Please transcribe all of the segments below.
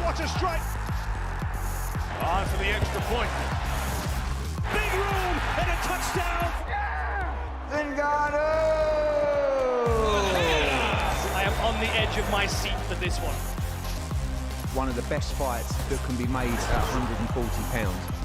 what a strike! On for the extra point. Big room and a touchdown! Zingano! I am on the edge of my seat for this one. One of the best fights that can be made at 140 pounds.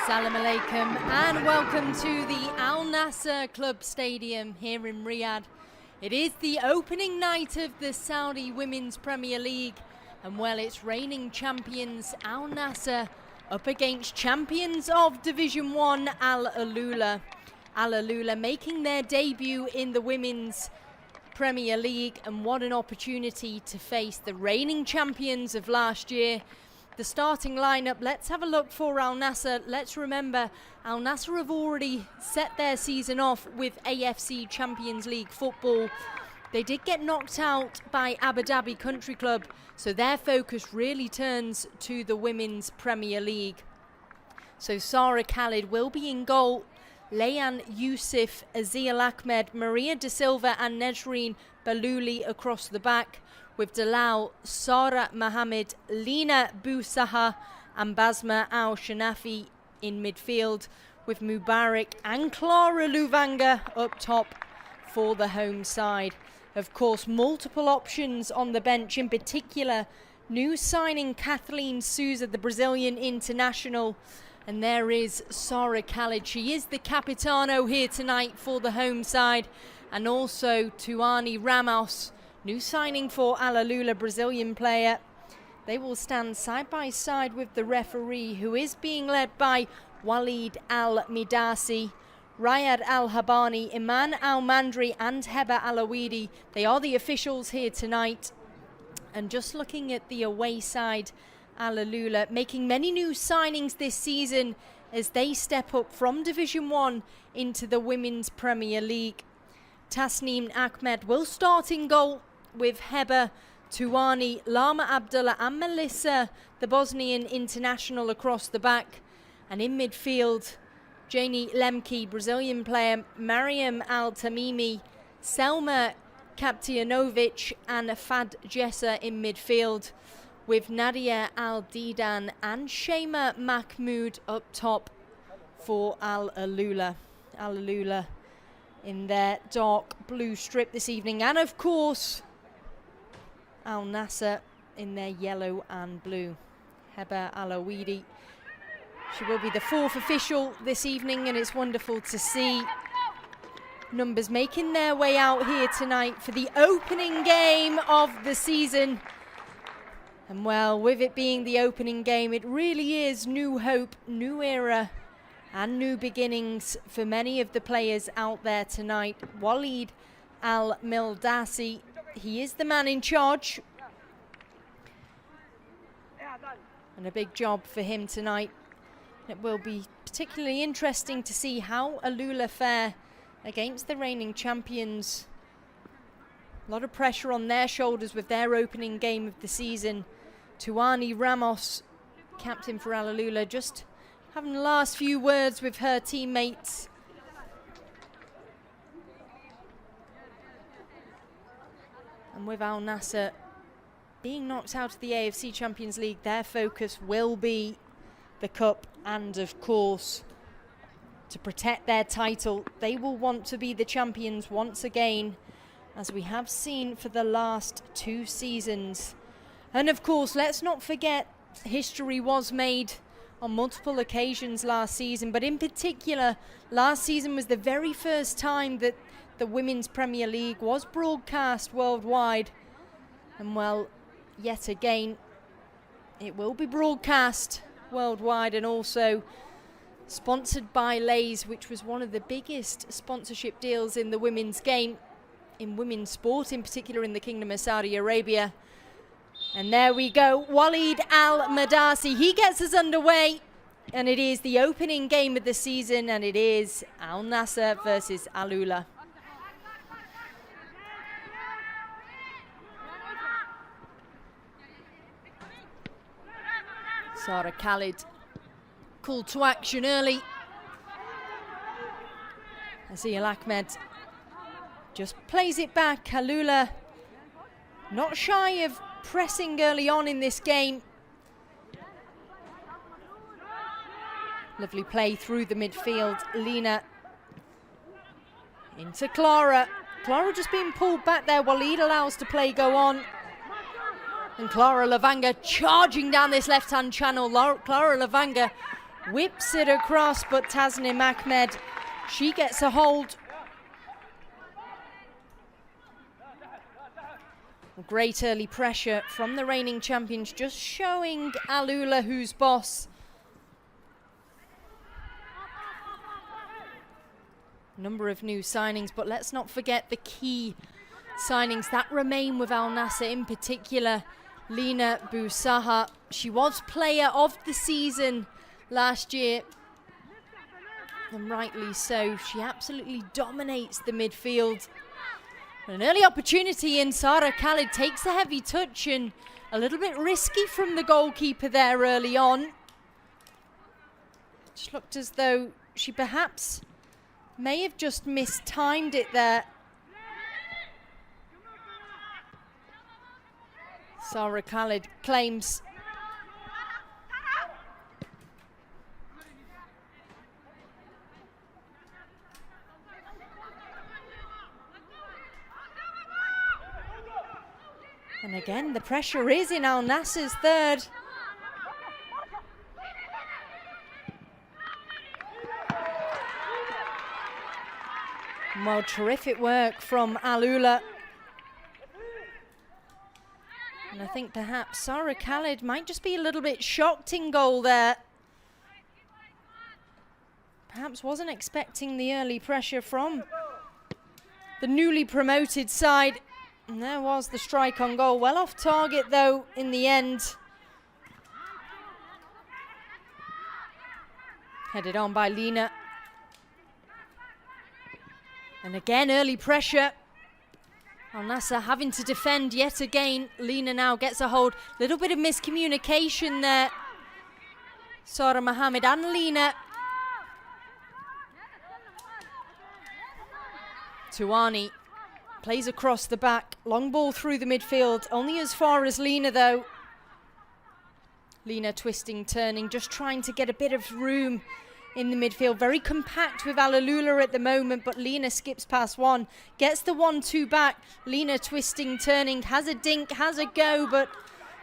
Assalamu alaikum and welcome to the Al Nassr Club Stadium here in Riyadh. It is the opening night of the Saudi Women's Premier League, and well, it's reigning champions Al Nassr up against champions of Division 1 Al Alula. Al Alula making their debut in the Women's Premier League, and what an opportunity to face the reigning champions of last year. The starting lineup, let's have a look for Al Nassr. Let's remember, Al Nassr have already set their season off with AFC Champions League football. They did get knocked out by Abu Dhabi Country Club, so their focus really turns to the Women's Premier League. So Sarah Khalid will be in goal. Layan Yusuf, Azil Ahmed, Maria De Silva and Nesreen Balouli across the back, with Dalal, Sara Mohammed, Lina Bousaha and Basma Al-Shanafi in midfield, with Mubarak and Clara Luvanga up top for the home side. Of course, multiple options on the bench, in particular new signing Kathleen Souza, the Brazilian international. And there is Sarah Khalid. She is the Capitano here tonight for the home side. And also Tuani Ramos, new signing for Al Alula, Brazilian player. They will stand side by side with the referee, who is being led by Walid Al-Midasi, Rayad Al-Habani, Iman Al-Mandri and Heba Alawidi. They are the officials here tonight. And just looking at the away side, Al Alula making many new signings this season as they step up from Division 1 into the Women's Premier League. Tasneem Ahmed will start in goal, with Heba, Tuani, Lama Abdullah and Melissa, the Bosnian international, across the back. And in midfield, Janie Lemke, Brazilian player, Mariam Al-Tamimi, Selma Kaptianovic and Fad Jessa in midfield, with Nadia Al-Didan and Shema Mahmoud up top for Al Alula. Al Alula in their dark blue strip this evening, and of course Al Nassr in their yellow and blue. Heba Alawidi, she will be the fourth official this evening, and it's wonderful to see numbers making their way out here tonight for the opening game of the season. And well, with it being the opening game, it really is new hope, new era and new beginnings for many of the players out there tonight. Walid Al-Mildasi, he is the man in charge, and a big job for him tonight. It will be particularly interesting to see how Alula fare against the reigning champions. A lot of pressure on their shoulders with their opening game of the season. Tuani Ramos, captain for Al Alula, just having the last few words with her teammates. And with Al Nassr being knocked out of the AFC Champions League, their focus will be the cup, and of course to protect their title. They will want to be the champions once again, as we have seen for the last 2 seasons. And of course, let's not forget, history was made on multiple occasions last season, but in particular, last season was the very first time that the Women's Premier League was broadcast worldwide. And well, yet again, it will be broadcast worldwide, and also sponsored by Lay's, which was one of the biggest sponsorship deals in the women's game, in women's sport, in particular in the Kingdom of Saudi Arabia. And there we go, Walid Al-Madasi, he gets us underway, and it is the opening game of the season, and it is Al Nassr versus Al Alula. Sarah Khalid called to action early. Azil Ahmed just plays it back. Al Alula not shy of pressing early on in this game. Lovely play through the midfield. Lina into Clara. Clara just being pulled back there. Walid allows the play go on. And Clara Lavanga charging down this left-hand channel. Clara Lavanga whips it across, but Tasnim Ahmed, she gets a hold. Great early pressure from the reigning champions, just showing Alula who's boss. Number of new signings, but let's not forget the key signings that remain with Al Nassr, in particular Lina Bousaha. She was player of the season last year, and rightly so. She absolutely dominates the midfield. An early opportunity, and Sarah Khalid takes a heavy touch, and a little bit risky from the goalkeeper there early on. Just looked as though she perhaps may have just mistimed it there. Sarah Khalid claims. And again, the pressure is in Al Nassr's third. Well, terrific work from Alula. And I think perhaps Sarah Khalid might just be a little bit shocked in goal there. Perhaps wasn't expecting the early pressure from the newly promoted side. And there was the strike on goal. Well off target though in the end. Headed on by Lina. And again, early pressure. Al Nassr having to defend yet again. Lina now gets a hold. Little bit of miscommunication there. Sarah Mohammed and Lina. Tuani plays across the back. Long ball through the midfield. Only as far as Lina though. Lina twisting, turning, just trying to get a bit of room in the midfield. Very compact with Alalula at the moment, but Lina skips past one. Gets the 1-2 back. Lina twisting, turning, has a dink, has a go, but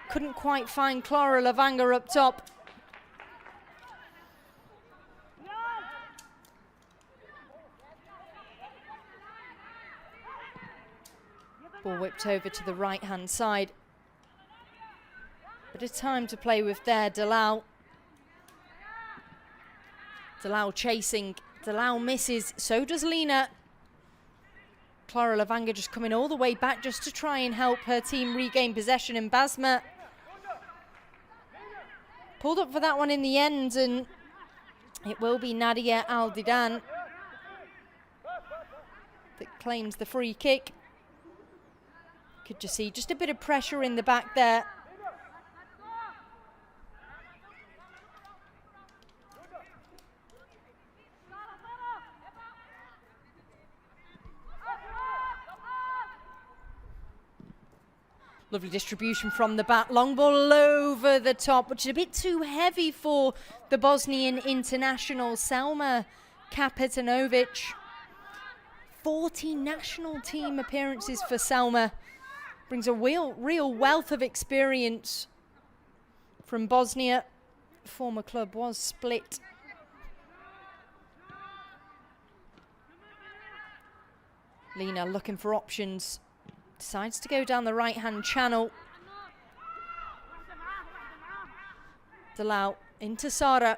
couldn't quite find Clara Lavanga up top. Ball whipped over to the right-hand side. Bit of time to play with there, Dalal. Dalal chasing, Dalal misses, so does Lina. Clara Lavanga just coming all the way back just to try and help her team regain possession, and Basma pulled up for that one in the end, and it will be Nadia Al-Didan that claims the free kick. Could just see just a bit of pressure in the back there. Lovely distribution from the back. Long ball over the top, which is a bit too heavy for the Bosnian international, Selma Kapetanovic. 40 national team appearances for Selma. Brings a real wealth of experience from Bosnia. Former club was Split. Lina looking for options. Decides to go down the right-hand channel. Dalal into Sara.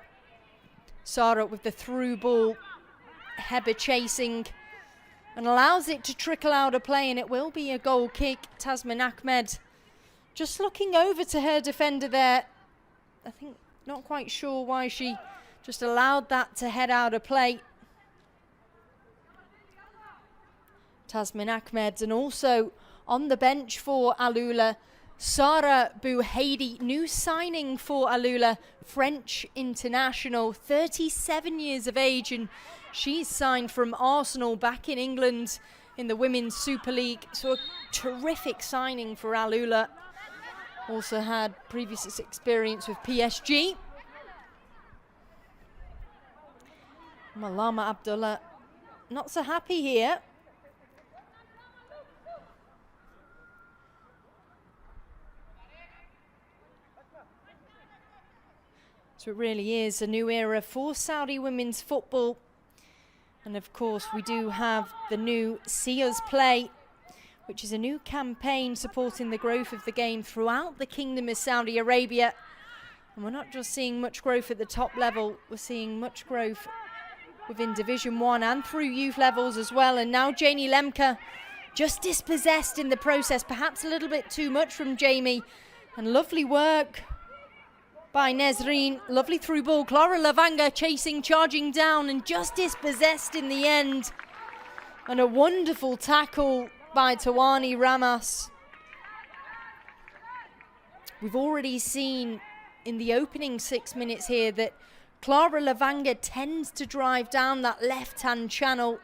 Sara with the through ball. Heba chasing and allows it to trickle out of play, and it will be a goal kick. Tasmin Ahmed just looking over to her defender there. I think not quite sure why she just allowed that to head out of play. Tasmin Ahmed, and also on the bench for Alula, Sara Bouhaidi, new signing for Alula, French international, 37 years of age, and she's signed from Arsenal back in England in the Women's Super League. So a terrific signing for Alula. Also had previous experience with PSG. Malama Abdullah not so happy here. So it really is a new era for Saudi women's football. And of course, we do have the new See Us Play, which is a new campaign supporting the growth of the game throughout the Kingdom of Saudi Arabia. And we're not just seeing much growth at the top level, we're seeing much growth within Division 1 and through youth levels as well. And now Janie Lemke just dispossessed in the process, perhaps a little bit too much from Jamie. And lovely work by Nesreen, lovely through ball. Clara Lavanga chasing, charging down, and just dispossessed in the end. And a wonderful tackle by Tawani Ramos. We've already seen in the opening 6 minutes here that Clara Lavanga tends to drive down that left-hand channel.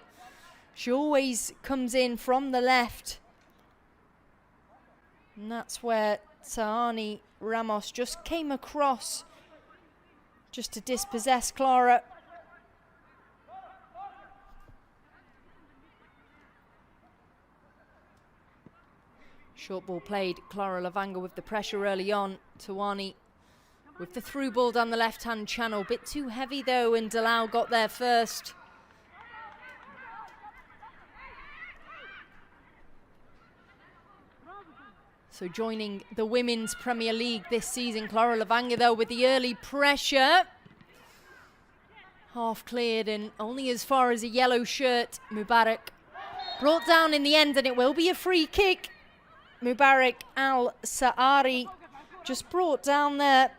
She always comes in from the left. And that's where Tawani Ramos just came across just to dispossess Clara. Short ball played, Clara Lavanga with the pressure early on. Tawani with the through ball down the left-hand channel. Bit too heavy though, and Dalal got there first. So joining the Women's Premier League this season, Clara Lavanga though with the early pressure. Half cleared and only as far as a yellow shirt. Mubarak brought down in the end, and it will be a free kick. Mubarak Al-Sa'ari just brought down there.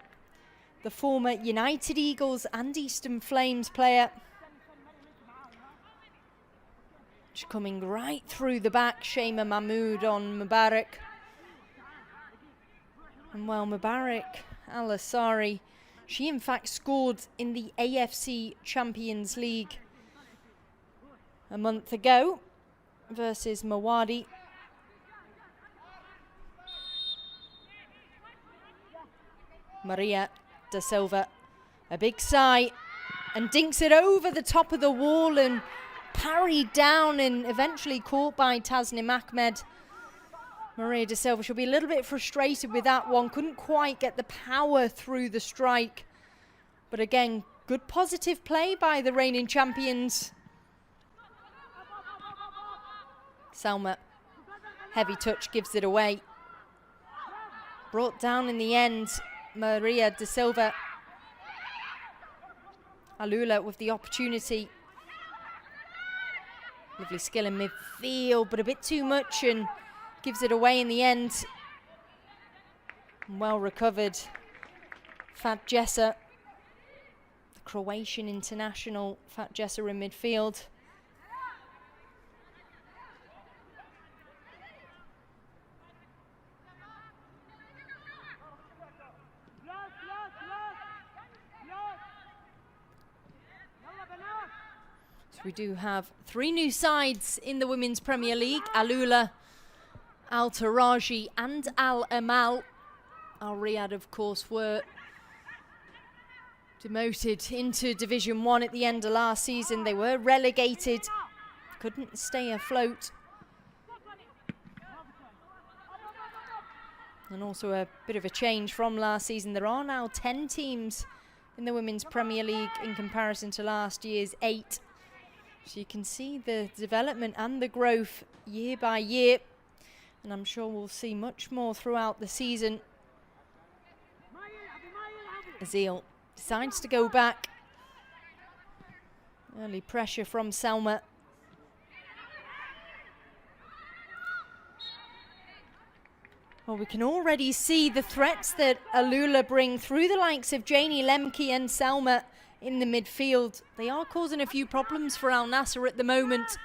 The former United Eagles and Eastern Flames player. Just coming right through the back, Shema Mahmood on Mubarak. And well, Mubarak Al-Asari, she in fact scored in the AFC Champions League a month ago versus Mawadi. Maria da Silva, a big sigh, and dinks it over the top of the wall and parried down and eventually caught by Tasnim Ahmed. Maria da Silva, she'll be a little bit frustrated with that one. Couldn't quite get the power through the strike. But again, good positive play by the reigning champions. Salma, heavy touch, gives it away. Brought down in the end. Maria da Silva. Alula with the opportunity. Lovely skill in midfield, but a bit too much, and gives it away in the end. Well recovered. Fat Jessa, the Croatian international. Fat Jessa in midfield. We do have 3 new sides in the Women's Premier League. Alula, Al Taraji and Al Amal. Al Riyadh, of course, were demoted into Division 1 at the end of last season. They were relegated, couldn't stay afloat. And also a bit of a change from last season. There are now 10 teams in the Women's Premier League in comparison to last year's 8. So you can see the development and the growth year by year. And I'm sure we'll see much more throughout the season. Azil decides to go back. Early pressure from Salma. Well, we can already see the threats that Alula bring through the likes of Janie Lemke and Salma in the midfield. They are causing a few problems for Al Nassr at the moment.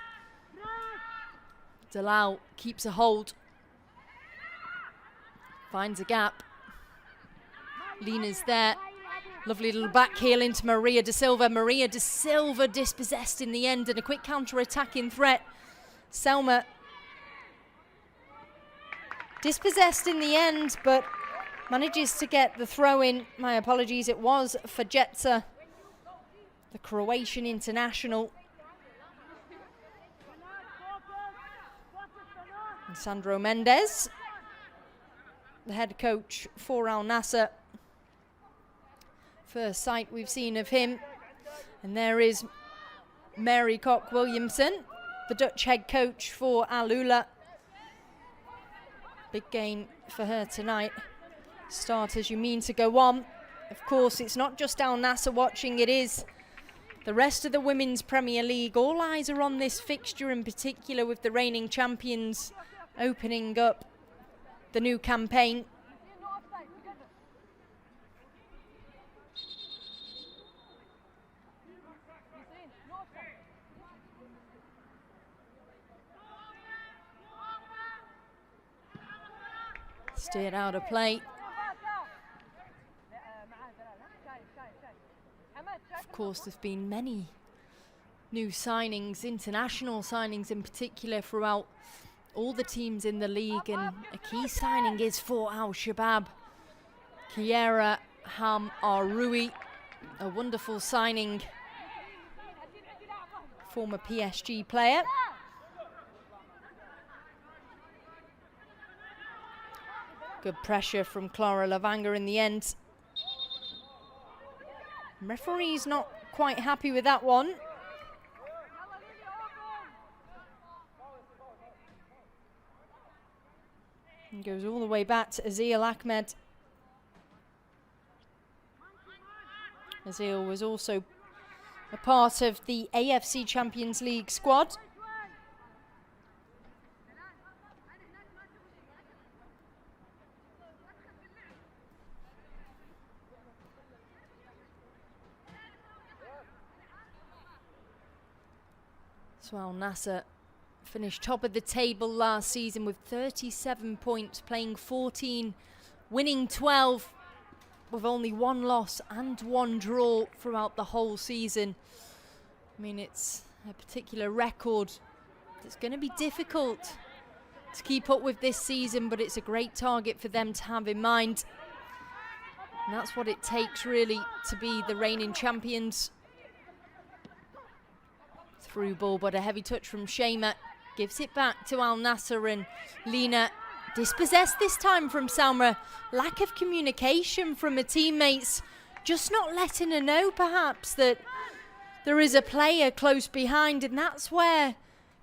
Dalal keeps a hold. Finds a gap. Lena's there. Lovely little back heel into Maria da Silva. Maria da Silva dispossessed in the end, and a quick counter-attacking threat. Selma dispossessed in the end, but manages to get the throw in. My apologies, it was Fajetsa, the Croatian international. And Sandro Mendes, the head coach for Al Nassr. First sight we've seen of him. And there is Mary Koch-Williamson, the Dutch head coach for Al-Ula. Big game for her tonight. Start as you mean to go on. Of course, it's not just Al Nassr watching, it is the rest of the Women's Premier League. All eyes are on this fixture in particular, with the reigning champions opening up the new campaign. Steered out of play. Of course, there's been many new signings, international signings in particular, throughout all the teams in the league, and a key signing is for Al Shabab. Kiera Ham Arui, a wonderful signing, former PSG player. Good pressure from Clara Lavanga in the end. Referee's not quite happy with that one. And goes all the way back to Azil Ahmed. Azil was also a part of the AFC Champions League squad. So Al Nassr finished top of the table last season with 37 points, playing 14, winning 12, with only one loss and one draw throughout the whole season. I mean, it's a particular record that's going to be difficult to keep up with this season, but it's a great target for them to have in mind. And that's what it takes, really, to be the reigning champions. Through ball, but a heavy touch from Shema gives it back to Al Nassr, and Lena dispossessed this time from Salma. Lack of communication from her teammates, just not letting her know perhaps that there is a player close behind, and that's where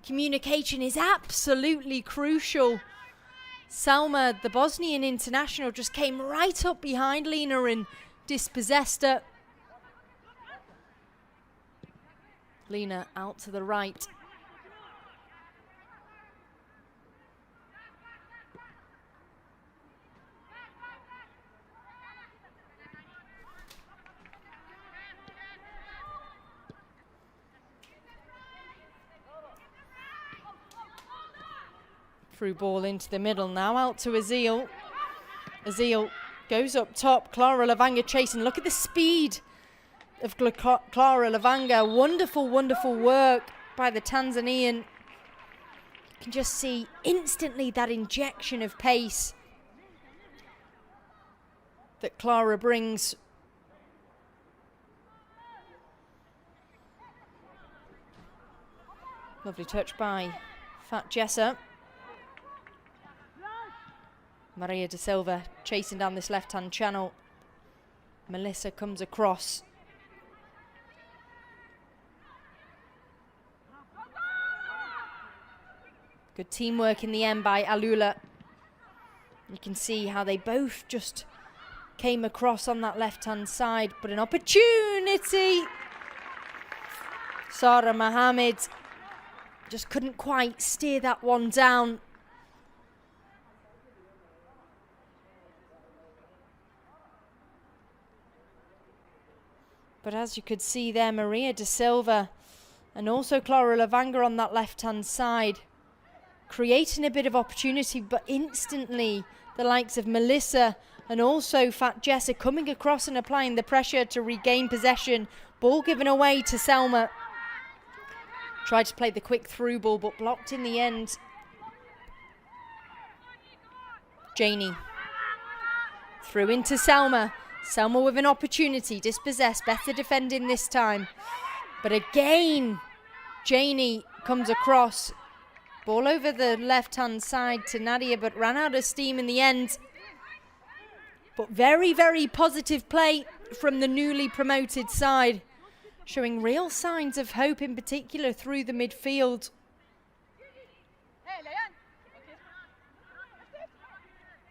communication is absolutely crucial. Salma, the Bosnian international, just came right up behind Lena and dispossessed her. Lena out to the right. Through ball into the middle now, out to Azil. Azil goes up top. Clara Lavanga chasing. Look at the speed of Clara Lavanga. Wonderful, wonderful work by the Tanzanian. You can just see instantly that injection of pace that Clara brings. Lovely touch by Fat Jessa. Maria da Silva chasing down this left-hand channel. Melissa comes across. Good teamwork in the end by Al-Ula. You can see how they both just came across on that left-hand side, but an opportunity. Sarah Mohammed just couldn't quite steer that one down. But as you could see there, Maria da Silva and also Clara Lavanga on that left-hand side, creating a bit of opportunity, but instantly the likes of Melissa and also Fat Jessa coming across and applying the pressure to regain possession. Ball given away to Selma. Tried to play the quick through ball, but blocked in the end. Janie. Through into Selma. Selma with an opportunity, dispossessed, better defending this time. But again, Janie comes across. Ball over the left-hand side to Nadia, but ran out of steam in the end. But very, very positive play from the newly promoted side, showing real signs of hope, in particular through the midfield.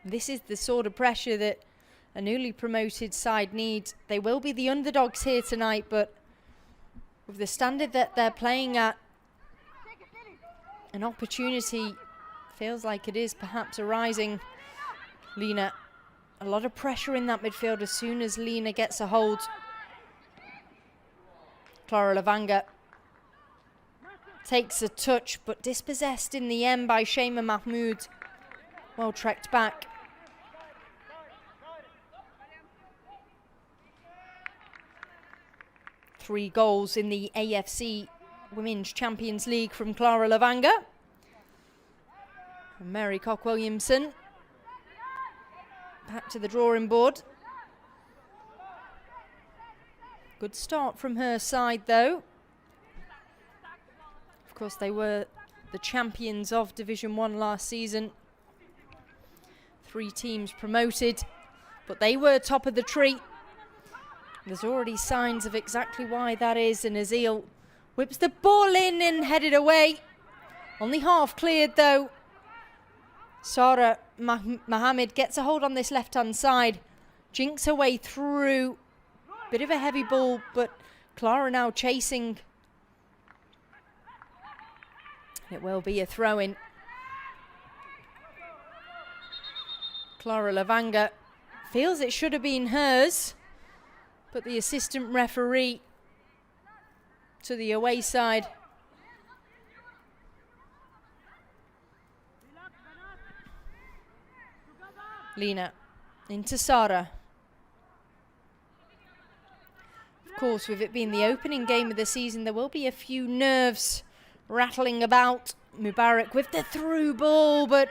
This is the sort of pressure that a newly promoted side needs. They will be the underdogs here tonight, but with the standard that they're playing at, an opportunity feels like it is perhaps arising. Lena, a lot of pressure in that midfield as soon as Lena gets a hold. Clara Lavanga takes a touch, but dispossessed in the end by Shema Mahmood. Well trekked back. Three goals in the AFC Women's Champions League from Clara Lavanga. And Mary Cock-Williamson back to the drawing board. Good start from her side though. Of course, they were the champions of Division 1 last season. 3 teams promoted, but they were top of the tree. There's already signs of exactly why that is, and Azil whips the ball in and headed away. Only half cleared though. Sarah Mohammed gets a hold on this left-hand side, jinks her way through. Bit of a heavy ball, but Clara now chasing. It will be a throw-in. Clara Lavanga feels it should have been hers, but the assistant referee to the away side. Lena into Sara. Of course, with it being the opening game of the season, there will be a few nerves rattling about. Mubarak with the through ball, but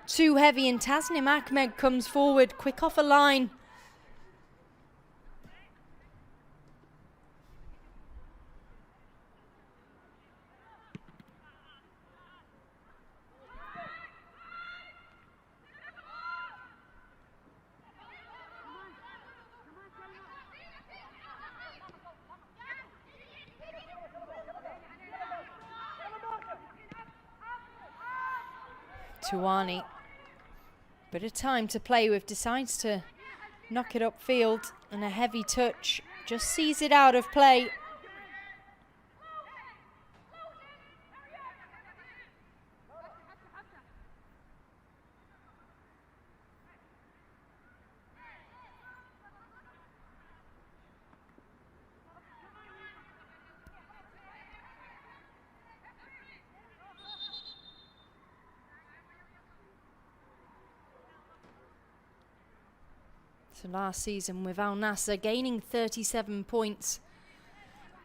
too heavy, and Tasnim Ahmed comes forward, quick off a line. Tuani, bit of time to play with, decides to knock it upfield, and a heavy touch just sees it out of play. So last season with Al Nassr gaining 37 points.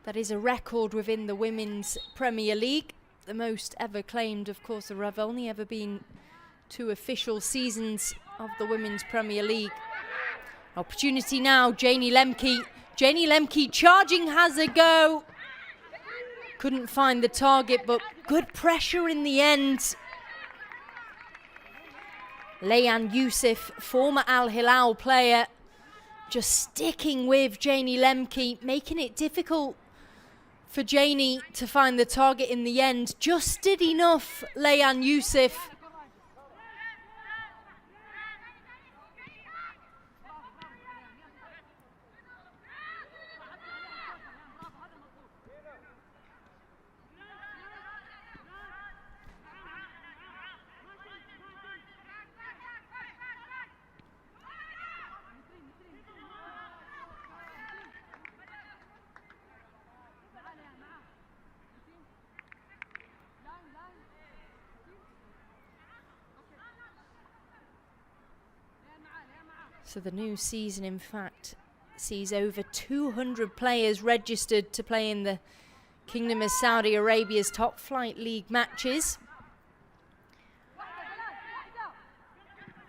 That is a record within the Women's Premier League. The most ever claimed. Of course, there have only ever been 2 official seasons of the Women's Premier League. Opportunity now, Janie Lemke. Janie Lemke charging, has a go. Couldn't find the target, but good pressure in the end. Layan Youssef, former Al Hilal player, just sticking with Janie Lemke, making it difficult for Janie to find the target in the end. Just did enough, Layan Youssef. So the new season, in fact, sees over 200 players registered to play in the Kingdom of Saudi Arabia's top flight league matches.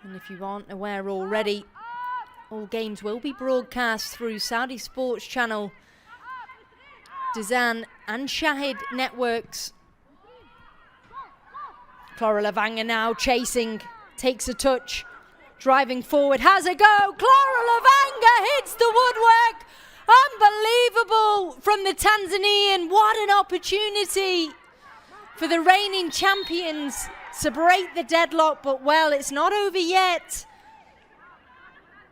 And if you aren't aware already, all games will be broadcast through Saudi Sports Channel, DAZN and Shahid networks. Clara Lavanga now chasing, takes a touch, Driving forward, has a go. Clara Lavanga hits the woodwork. Unbelievable from the Tanzanian. What an opportunity for the reigning champions to break the deadlock, but well, it's not over yet.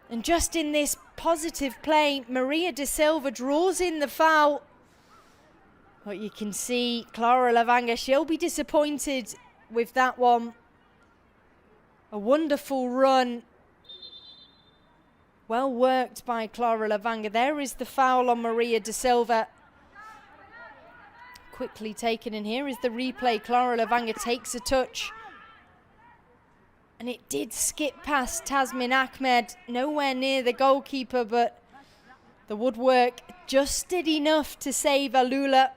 And just in this positive play, Maria da Silva draws in the foul. But you can see Clara Lavanga, she'll be disappointed with that one. A wonderful run. Well worked by Clara Lavanga. There is the foul on Maria da Silva. Quickly taken, and here is the replay. Clara Lavanga takes a touch. And it did skip past Tasmin Ahmed, nowhere near the goalkeeper, but the woodwork just did enough to save Alula.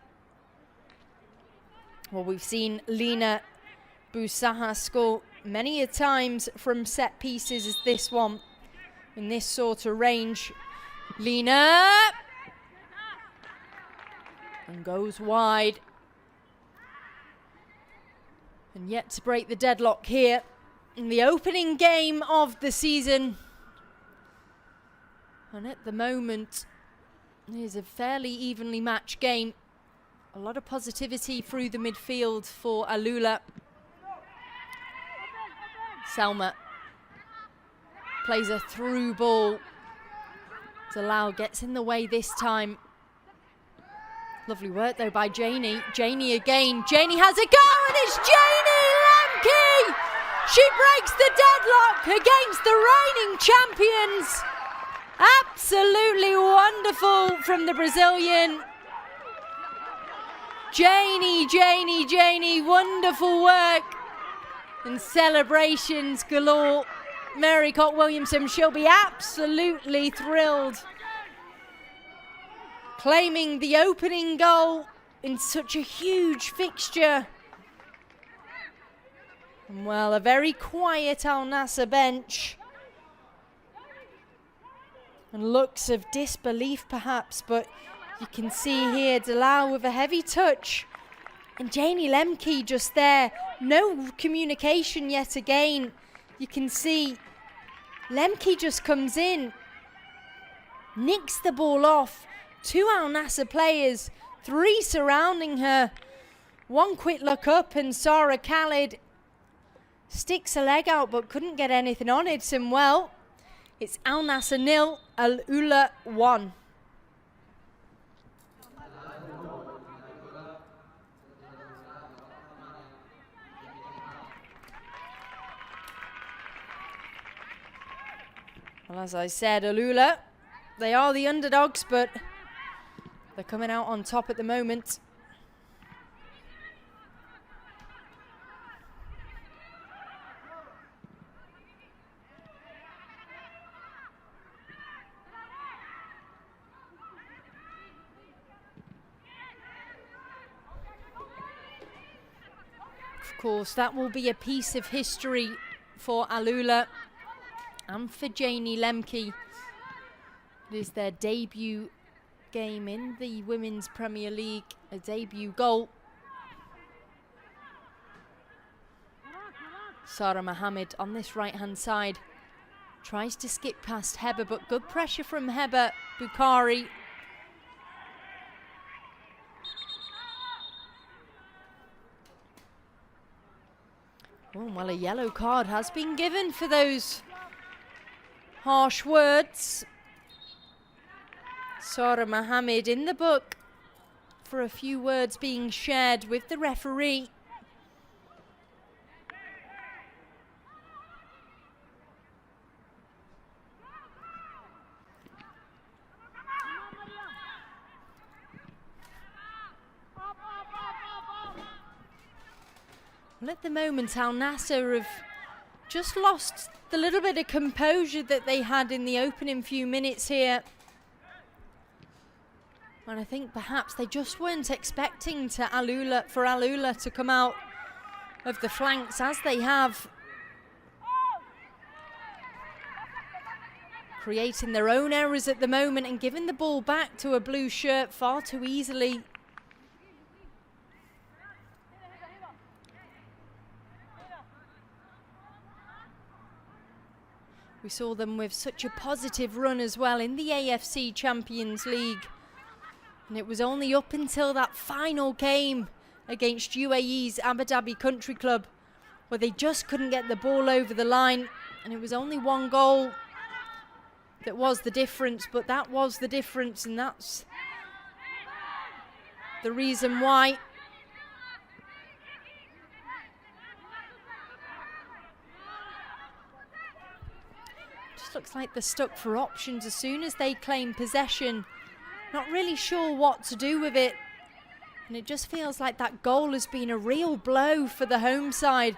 Well, we've seen Lina Busaha score many a times from set pieces as this one. In this sort of range, Lina, and goes wide. And yet to break the deadlock here in the opening game of the season. And at the moment, it is a fairly evenly matched game. A lot of positivity through the midfield for Alula. Selma plays a through ball. Delau gets in the way this time. Lovely work though by Janie. Janie again. Janie has a go, and it's Janie Lemke! She breaks the deadlock against the reigning champions. Absolutely wonderful from the Brazilian. Janie, wonderful work. And celebrations galore. Mary Cott-Williamson, she'll be absolutely thrilled. Claiming the opening goal in such a huge fixture. And well, a very quiet Al Nassr bench. And looks of disbelief perhaps, but you can see here Delau with a heavy touch. And Janie Lemke just there. No communication yet again. You can see Lemke just comes in, nicks the ball off. 2 Al Nassr players, 3 surrounding her. 1 quick look up, and Sarah Khalid sticks a leg out but couldn't get anything on it. And well, it's Al Nassr 0, Al Ula 1. Well, as I said, Alula, they are the underdogs, but they're coming out on top at the moment. Of course, that will be a piece of history for Alula and for Janie Lemke. It is their debut game in the Women's Premier League, a debut goal. Sarah Mohammed on this right-hand side tries to skip past Heba, but good pressure from Heba Bukhari. Oh, well, a yellow card has been given for those harsh words. Sarah Mohammed in the book for a few words being shared with the referee. Well, at the moment, Al Nassr have just lost the little bit of composure that they had in the opening few minutes here. And I think perhaps they just weren't expecting for Alula to come out of the flanks as they have. Creating their own errors at the moment and giving the ball back to a blue shirt far too easily. We saw them with such a positive run as well in the AFC Champions League. And it was only up until that final game against UAE's Abu Dhabi Country Club where they just couldn't get the ball over the line. And it was only one goal that was the difference, but that was the difference, and that's the reason why. Just looks like they're stuck for options as soon as they claim possession. Not really sure what to do with it. And it just feels like that goal has been a real blow for the home side.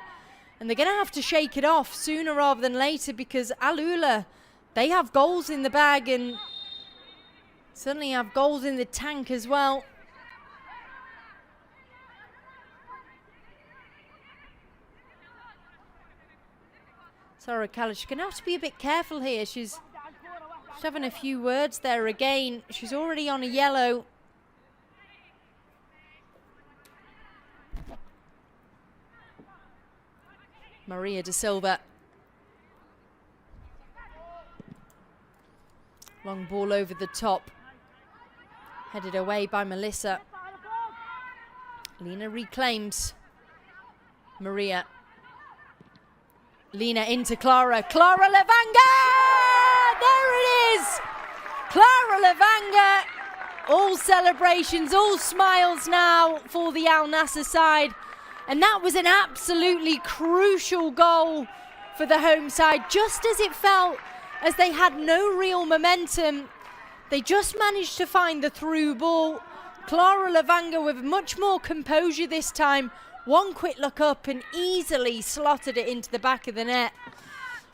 And they're going to have to shake it off sooner rather than later, because Al Ula, they have goals in the bag and certainly have goals in the tank as well. Sarah Kalish going to have to be a bit careful here. She's having a few words there again. She's already on a yellow. Maria da Silva. Long ball over the top. Headed away by Melissa. Lena reclaims. Maria. Lena into Clara. Clara Levanga! There it is! Clara Levanga. All celebrations, all smiles now for the Al Nassr side. And that was an absolutely crucial goal for the home side, just as it felt as they had no real momentum. They just managed to find the through ball. Clara Levanga with much more composure this time. One quick look up and easily slotted it into the back of the net.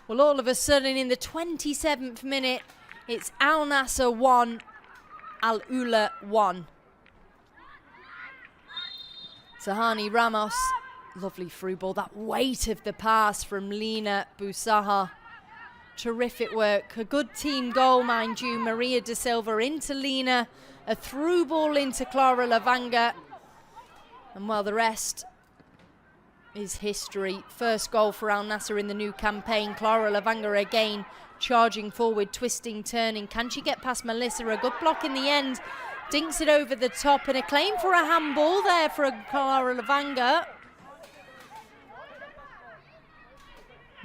Well, all of a sudden in the 27th minute, it's Al Nassr 1, Al Ula 1. Zahani Ramos, lovely through ball. That weight of the pass from Lena Busaha. Terrific work. A good team goal, mind you. Maria da Silva into Lena. A through ball into Clara Levanga. And well, the rest is history. First goal for Al Nassr in the new campaign. Clara Levanga again charging forward, twisting, turning. Can she get past Melissa? A good block in the end. Dinks it over the top, and a claim for a handball there for Clara Levanga.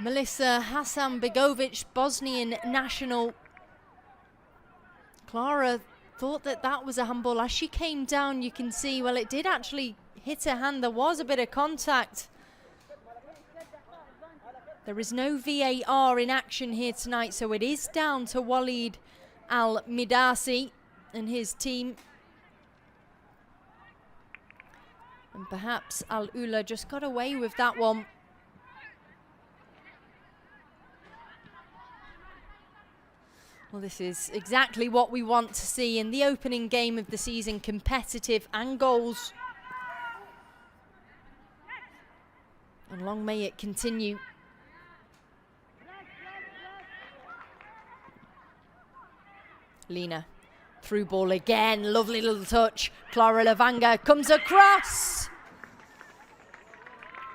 Melissa Hasanbegovic, Bosnian national. Clara thought that that was a handball. As she came down, you can see, well, it did actually hit her hand. There was a bit of contact. There is no VAR in action here tonight, so it is down to Walid Al-Midasi and his team. And perhaps Al Ula just got away with that one. Well, this is exactly what we want to see in the opening game of the season, competitive and goals. And long may it continue. Lena, through ball again, lovely little touch. Clara Levanga comes across.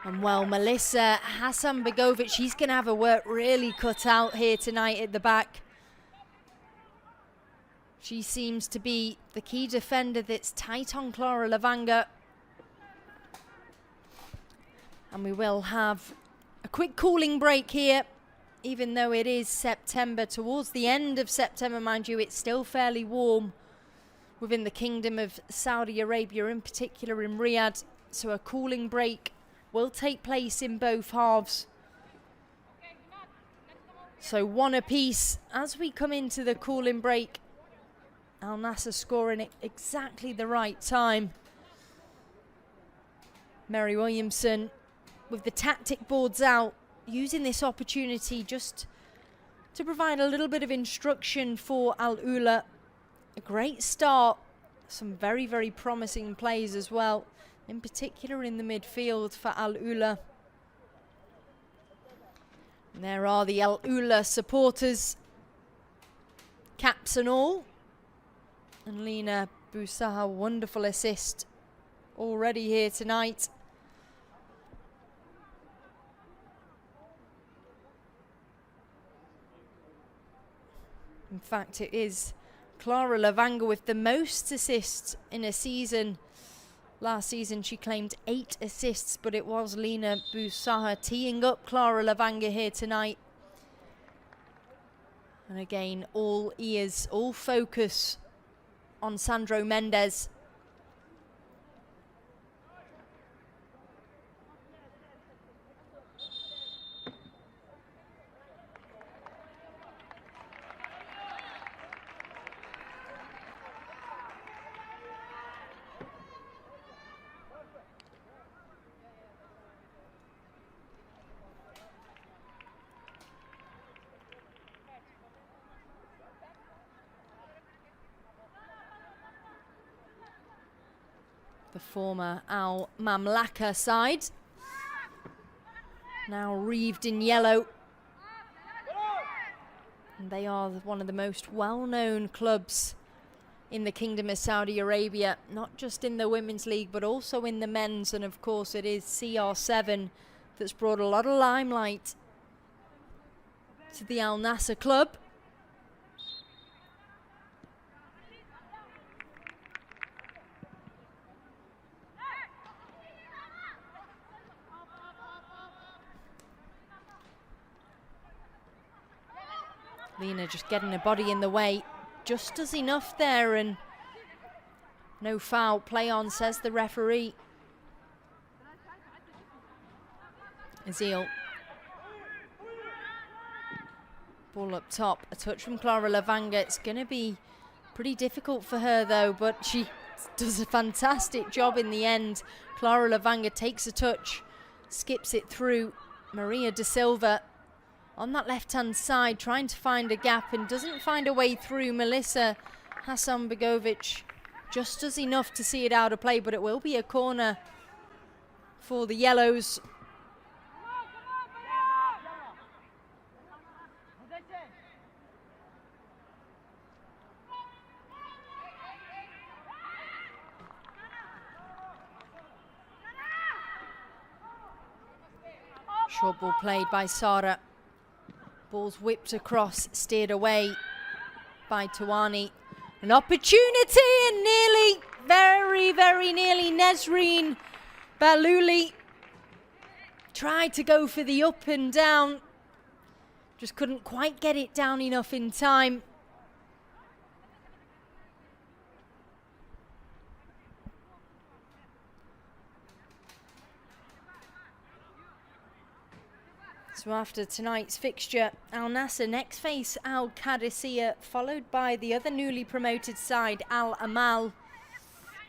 And well, Melissa Hasanbegovic, she's going to have her work really cut out here tonight at the back. She seems to be the key defender that's tight on Clara Levanga. And we will have a quick cooling break here. Even though it is September, towards the end of September, mind you, it's still fairly warm within the Kingdom of Saudi Arabia, in particular in Riyadh. So a cooling break will take place in both halves. So one apiece as we come into the cooling break. Al Nassr scoring at exactly the right time. Mary Williamson with the tactic boards out, using this opportunity just to provide a little bit of instruction for Al Ula. A great start. Some very, very promising plays as well, in particular in the midfield for Al Ula. And there are the Al Ula supporters, caps and all. And Lena Busaha, wonderful assist already here tonight. In fact, it is Clara Lavanga with the most assists in a season. Last season she claimed 8 assists, but it was Lina Busaha teeing up Clara Lavanga here tonight. And again, all ears, all focus on Sandro Mendes. The former Al Mamlaka side, now wreathed in yellow. And they are one of the most well-known clubs in the Kingdom of Saudi Arabia, not just in the Women's League, but also in the men's. And of course it is CR7 that's brought a lot of limelight to the Al Nassr club. Lina just getting her body in the way, just does enough there, and no foul. Play on, says the referee. Azil. Ball up top, a touch from Clara Lavanga. It's going to be pretty difficult for her though, but she does a fantastic job in the end. Clara Lavanga takes a touch, skips it through. Maria Da Silva on that left-hand side, trying to find a gap and doesn't find a way through. Melissa Hasanbegovic just does enough to see it out of play, but it will be a corner for the Yellows. Short ball played by Sara. Ball's whipped across, steered away by Tawani. An opportunity, and nearly, very, very nearly, Nesreen Balouli tried to go for the up and down. Just couldn't quite get it down enough in time. So after tonight's fixture, Al Nassr next face Al Qadisiyah, followed by the other newly promoted side, Al Amal,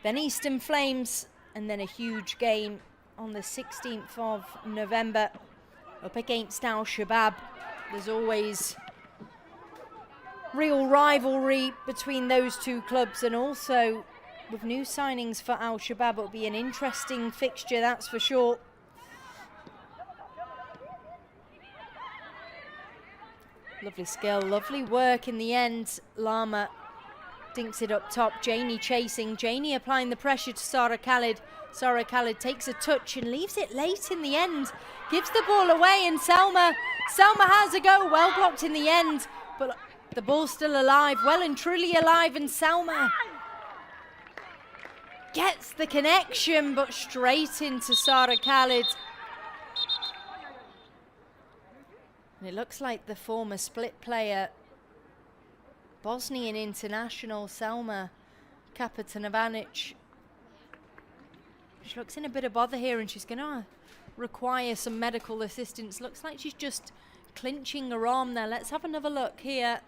then Eastern Flames, and then a huge game on the 16th of November up against Al Shabab. There's always real rivalry between those two clubs, and also with new signings for Al Shabab, it'll be an interesting fixture, that's for sure. Lovely skill, lovely work in the end. Lama dinks it up top. Janie chasing. Janie applying the pressure to Sara Khalid. Sara Khalid takes a touch and leaves it late in the end. Gives the ball away, and Selma has a go. Well blocked in the end, but the ball's still alive, well and truly alive, and Selma gets the connection, but straight into Sara Khalid. And it looks like the former split player, Bosnian international Selma Kapetanavanic. She looks in a bit of bother here, and she's going to require some medical assistance. Looks like she's just clinching her arm there. Let's have another look here.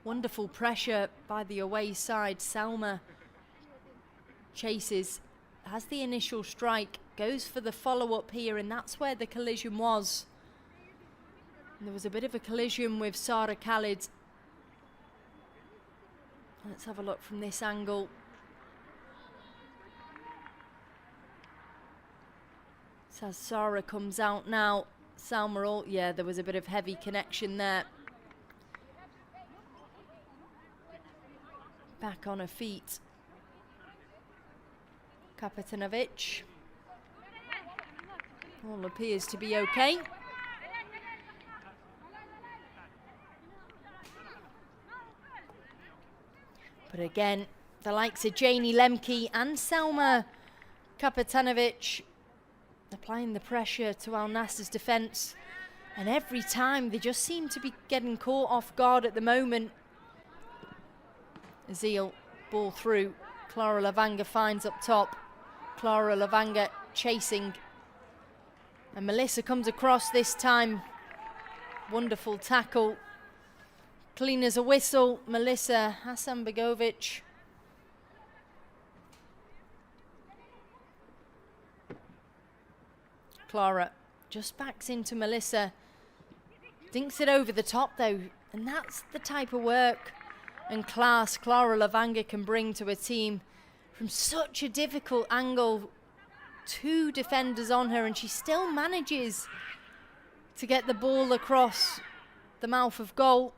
Wonderful pressure by the away side. Selma chases, has the initial strike, goes for the follow-up here, and that's where the collision was. And there was a bit of a collision with Sara Khalid. Let's have a look from this angle. So as Sara comes out now, Salma, yeah, there was a bit of heavy connection there. Back on her feet. Kapetanovic. All appears to be okay. But again, the likes of Janie Lemke and Selma Kapetanovic applying the pressure to Al Nassr's defence. And every time they just seem to be getting caught off guard at the moment. Azil, ball through. Clara Lavanga finds up top. Clara Lavanga chasing. And Melissa comes across this time. Wonderful tackle. Clean as a whistle. Melissa Hasanbegovic. Clara just backs into Melissa. Dinks it over the top though. And that's the type of work and class Clara Lavanga can bring to a team from such a difficult angle. 2 defenders on her and she still manages to get the ball across the mouth of goal.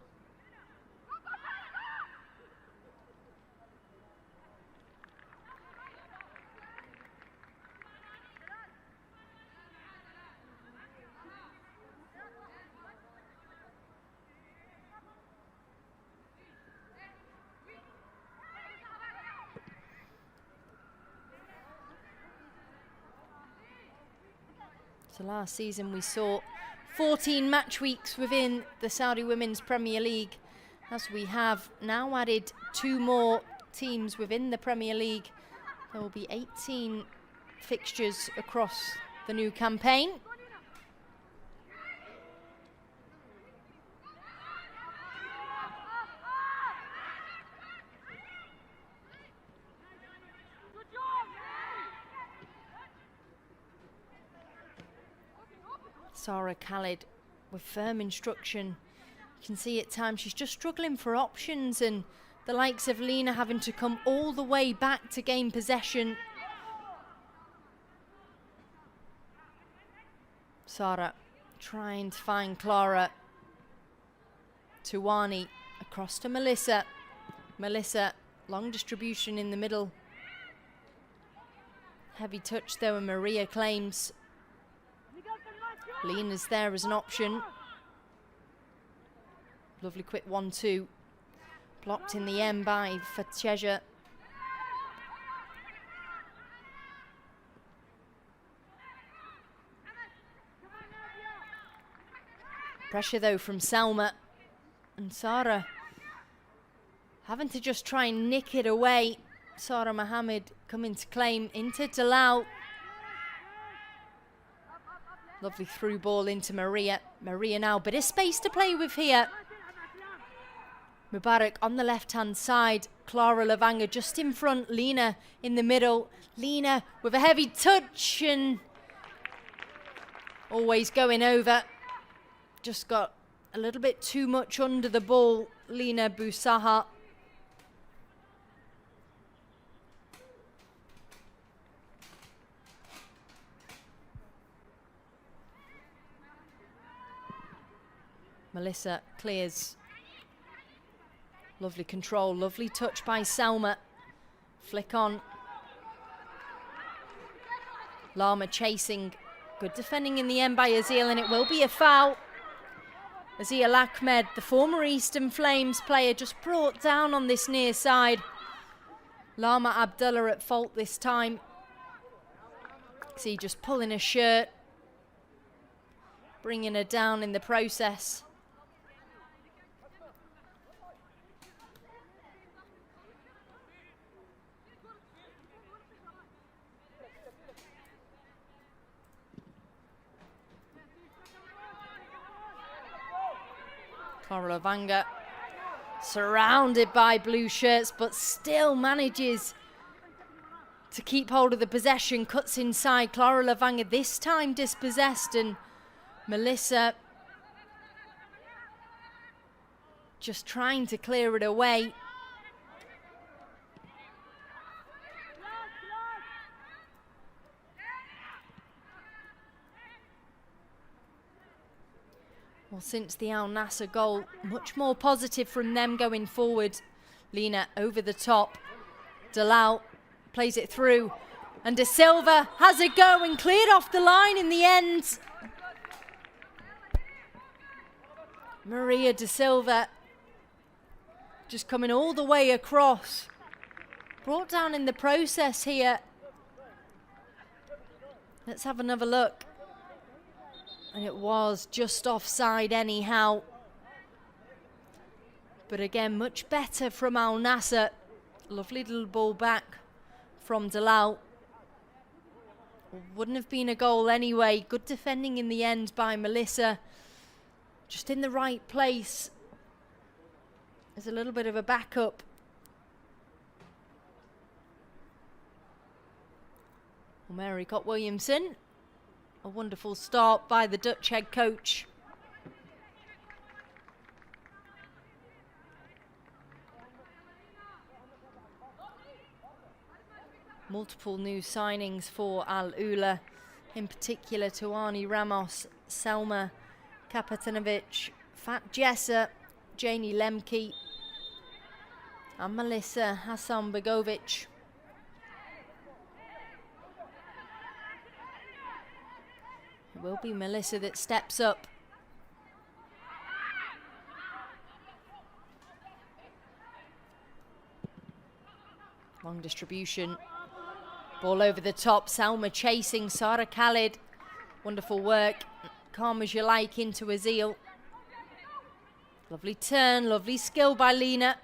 So last season we saw 14 match weeks within the Saudi Women's Premier League, as we have now added 2 more teams within the Premier League. There will be 18 fixtures across the new campaign. Sarah Khalid with firm instruction. You can see at times she's just struggling for options, and the likes of Lena having to come all the way back to gain possession. Sarah trying to find Clara. Tuwani across to Melissa. Melissa, long distribution in the middle. Heavy touch though, and Maria claims. Lena's there as an option. Lovely quick 1-2. Blocked in the end by Fatjeja. Pressure though from Selma. And Sarah having to just try and nick it away. Sarah Mohammed coming to claim into Dalal. Lovely through ball into Maria. Maria now, bit of space to play with here. Mubarak on the left-hand side. Clara Lavanga just in front. Lena in the middle. Lena with a heavy touch and always going over. Just got a little bit too much under the ball. Lena Busaha. Melissa clears. Lovely control, lovely touch by Selma. Flick on. Lama chasing. Good defending in the end by Azil, and it will be a foul. Azil Ahmed, the former Eastern Flames player, just brought down on this near side. Lama Abdullah at fault this time. See, just pulling her shirt. Bringing her down in the process. Clara Lavanga surrounded by blue shirts, but still manages to keep hold of the possession. Cuts inside. Clara Lavanga this time dispossessed, and Melissa just trying to clear it away. Well, since the Al Nassr goal, much more positive from them going forward. Lena over the top. Dalal plays it through. And De Silva has a go and cleared off the line in the end. Maria De Silva just coming all the way across. Brought down in the process here. Let's have another look. And it was just offside anyhow. But again, much better from Al Nassr. Lovely little ball back from Dalal. Wouldn't have been a goal anyway. Good defending in the end by Melissa. Just in the right place. There's a little bit of a backup. Mary got Williamson. A wonderful start by the Dutch head coach. Multiple new signings for Al Ula, in particular Tuani Ramos, Selma Kapatanovic, Fat Jessa, Janie Lemke, and Melissa Hassan Begovic. It will be Melissa that steps up. Long distribution. Ball over the top. Salma chasing. Sarah Khalid. Wonderful work. Calm as you like into Azil. Lovely turn. Lovely skill by Lena.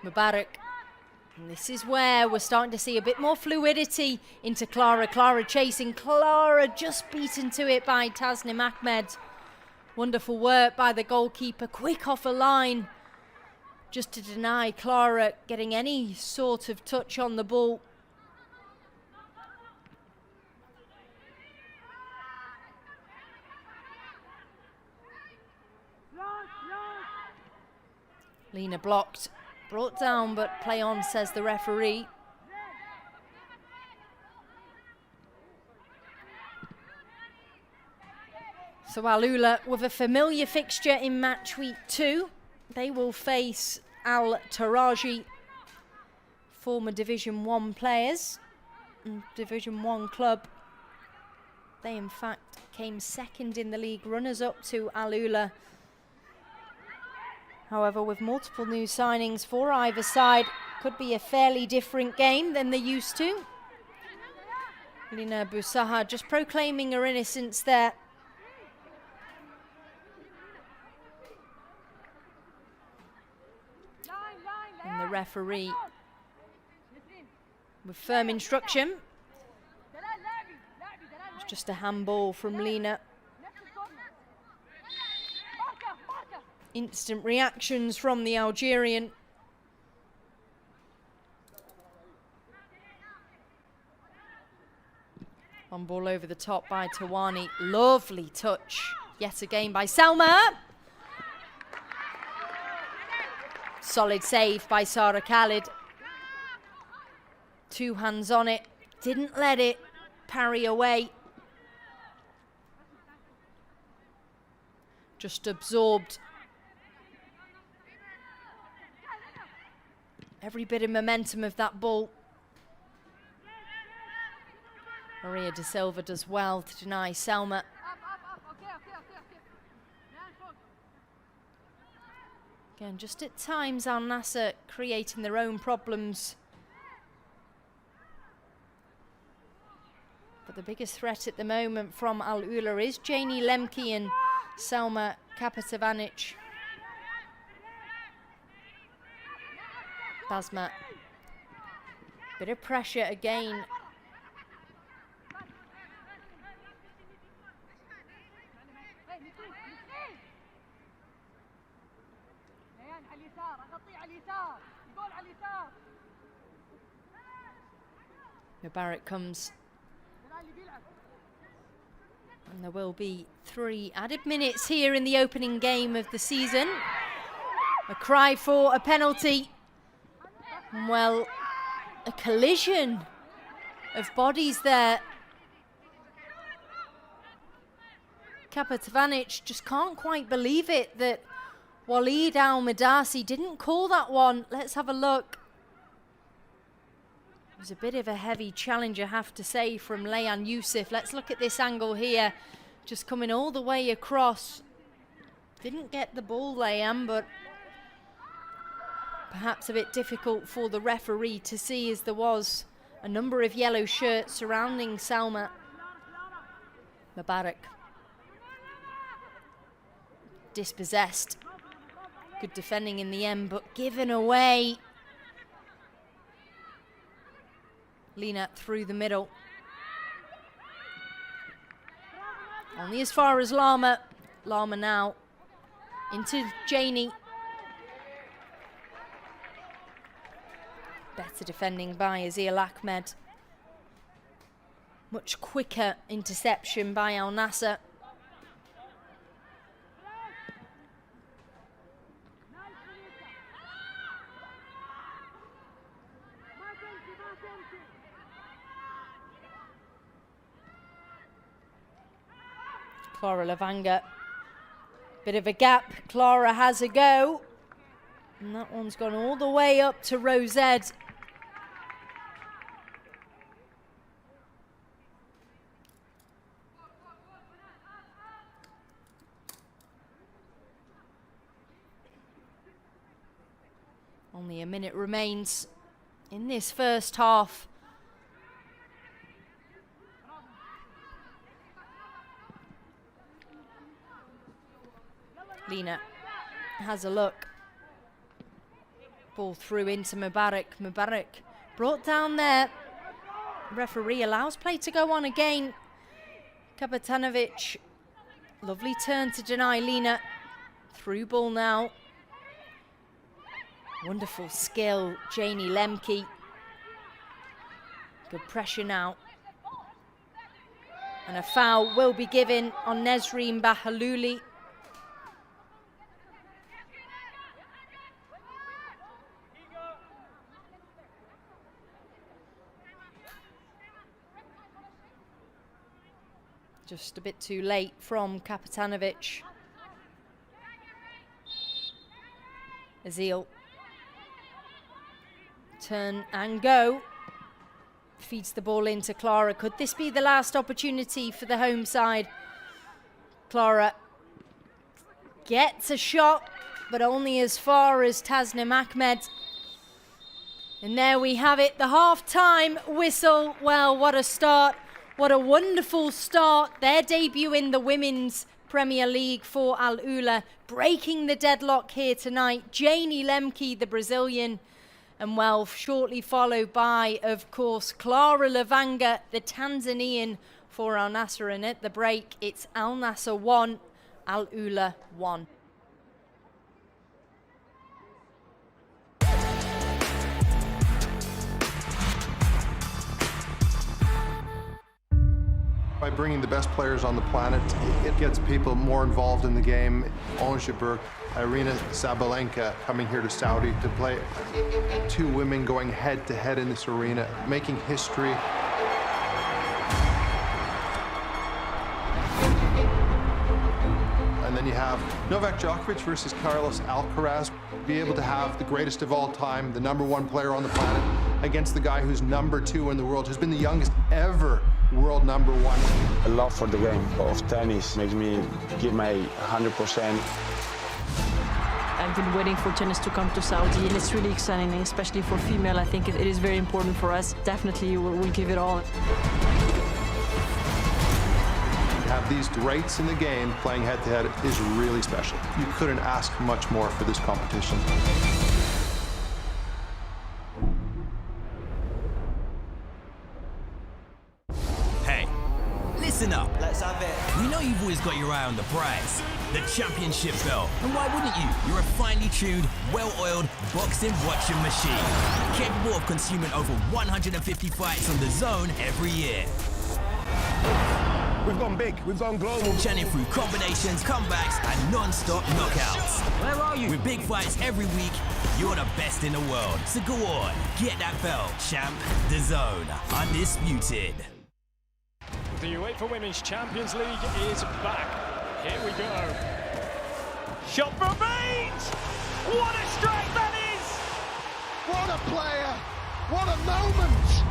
Mubarak. And this is where we're starting to see a bit more fluidity into Clara. Clara chasing. Clara just beaten to it by Tasnim Ahmed. Wonderful work by the goalkeeper. Quick off a line. Just to deny Clara getting any sort of touch on the ball. Lena blocked, brought down, but play on, says the referee. So Al Ula with a familiar fixture in match week 2. They will face Al Taraji, former Division 1 players, Division 1 club. They in fact came second in the league, runners up to Al Ula. However, with multiple new signings for either side, could be a fairly different game than they used to. Lina Busaha just proclaiming her innocence there. And the referee with firm instruction. It's just a handball from Lina. Instant reactions from the Algerian. On ball over the top by Tawani. Lovely touch yet again by Selma. Solid save by Sarah Khalid. 2 hands on it. Didn't let it parry away. Just absorbed every bit of momentum of that ball. Maria De Silva does well to deny Selma. Again, just at times Al Nassr creating their own problems. But the biggest threat at the moment from Al Ula is Janie Lemke and Selma Kapatavanic. Basma. Bit of pressure again. Mubarak comes. And there will be 3 added minutes here in the opening game of the season. A cry for a penalty. Well, a collision of bodies there. Kapatavanic just can't quite believe it that Walid Al-Madasi didn't call that one. Let's have a look. It was a bit of a heavy challenge, I have to say, from Layan Youssef. Let's look at this angle here. Just coming all the way across. Didn't get the ball, Layan, but perhaps a bit difficult for the referee to see, as there was a number of yellow shirts surrounding Salma Mubarak. Dispossessed. Good defending in the end, but given away. Lina through the middle. Only as far as Lama. Lama now into Janie. Better defending by Azil Ahmed. Much quicker interception by Al Nassr. Clara Lavanga. Bit of a gap. Clara has a go. And that one's gone all the way up to Rosette. Only a minute remains in this first half. Lina has a look. Ball through into Mubarak. Mubarak brought down there. Referee allows play to go on again. Kapetanovic. Lovely turn to deny Lina. Through ball now. Wonderful skill, Janie Lemke. Good pressure now. And a foul will be given on Nesreen Bahalouli. Just a bit too late from Kapetanovic. Azil. Turn and go. Feeds the ball into Clara. Could this be the last opportunity for the home side? Clara gets a shot, but only as far as Tasnim Ahmed. And there we have it, the half-time whistle. Well, what a start. What a wonderful start. Their debut in the Women's Premier League for Al Ula. Breaking the deadlock here tonight. Janie Lemke, the Brazilian. And well, shortly followed by, of course, Clara Lavanga, the Tanzanian, for Al Nassr. And at the break, it's Al Nassr 1, Al Ula 1. By bringing the best players on the planet, it gets people more involved in the game. Ongeberg, Irina Sabalenka coming here to Saudi to play. Two women going head-to-head in this arena, making history. And then you have Novak Djokovic versus Carlos Alcaraz. Be able to have the greatest of all time, the #1 player on the planet, against the guy who's #2 in the world, who's been the youngest ever world #1. A love for the game of tennis makes me give my 100%. I've been waiting for tennis to come to Saudi, and it's really exciting, especially for female. I think it is very important for us. Definitely, we'll give it all. To have these greats in the game playing head-to-head is really special. You couldn't ask much more for this competition. Listen up. Let's have it. We know you've always got your eye on the prize, the championship belt. And why wouldn't you? You're a finely tuned, well-oiled boxing watching machine, capable of consuming over 150 fights on the DAZN every year. We've gone big, we've gone global. Churning through combinations, comebacks, and non-stop knockouts. Where are you? With big fights every week, you're the best in the world. So go on, get that belt. Champ, DAZN, undisputed. The UEFA Women's Champions League is back. Here we go. Shot from Baines! What a strike that is! What a player! What a moment!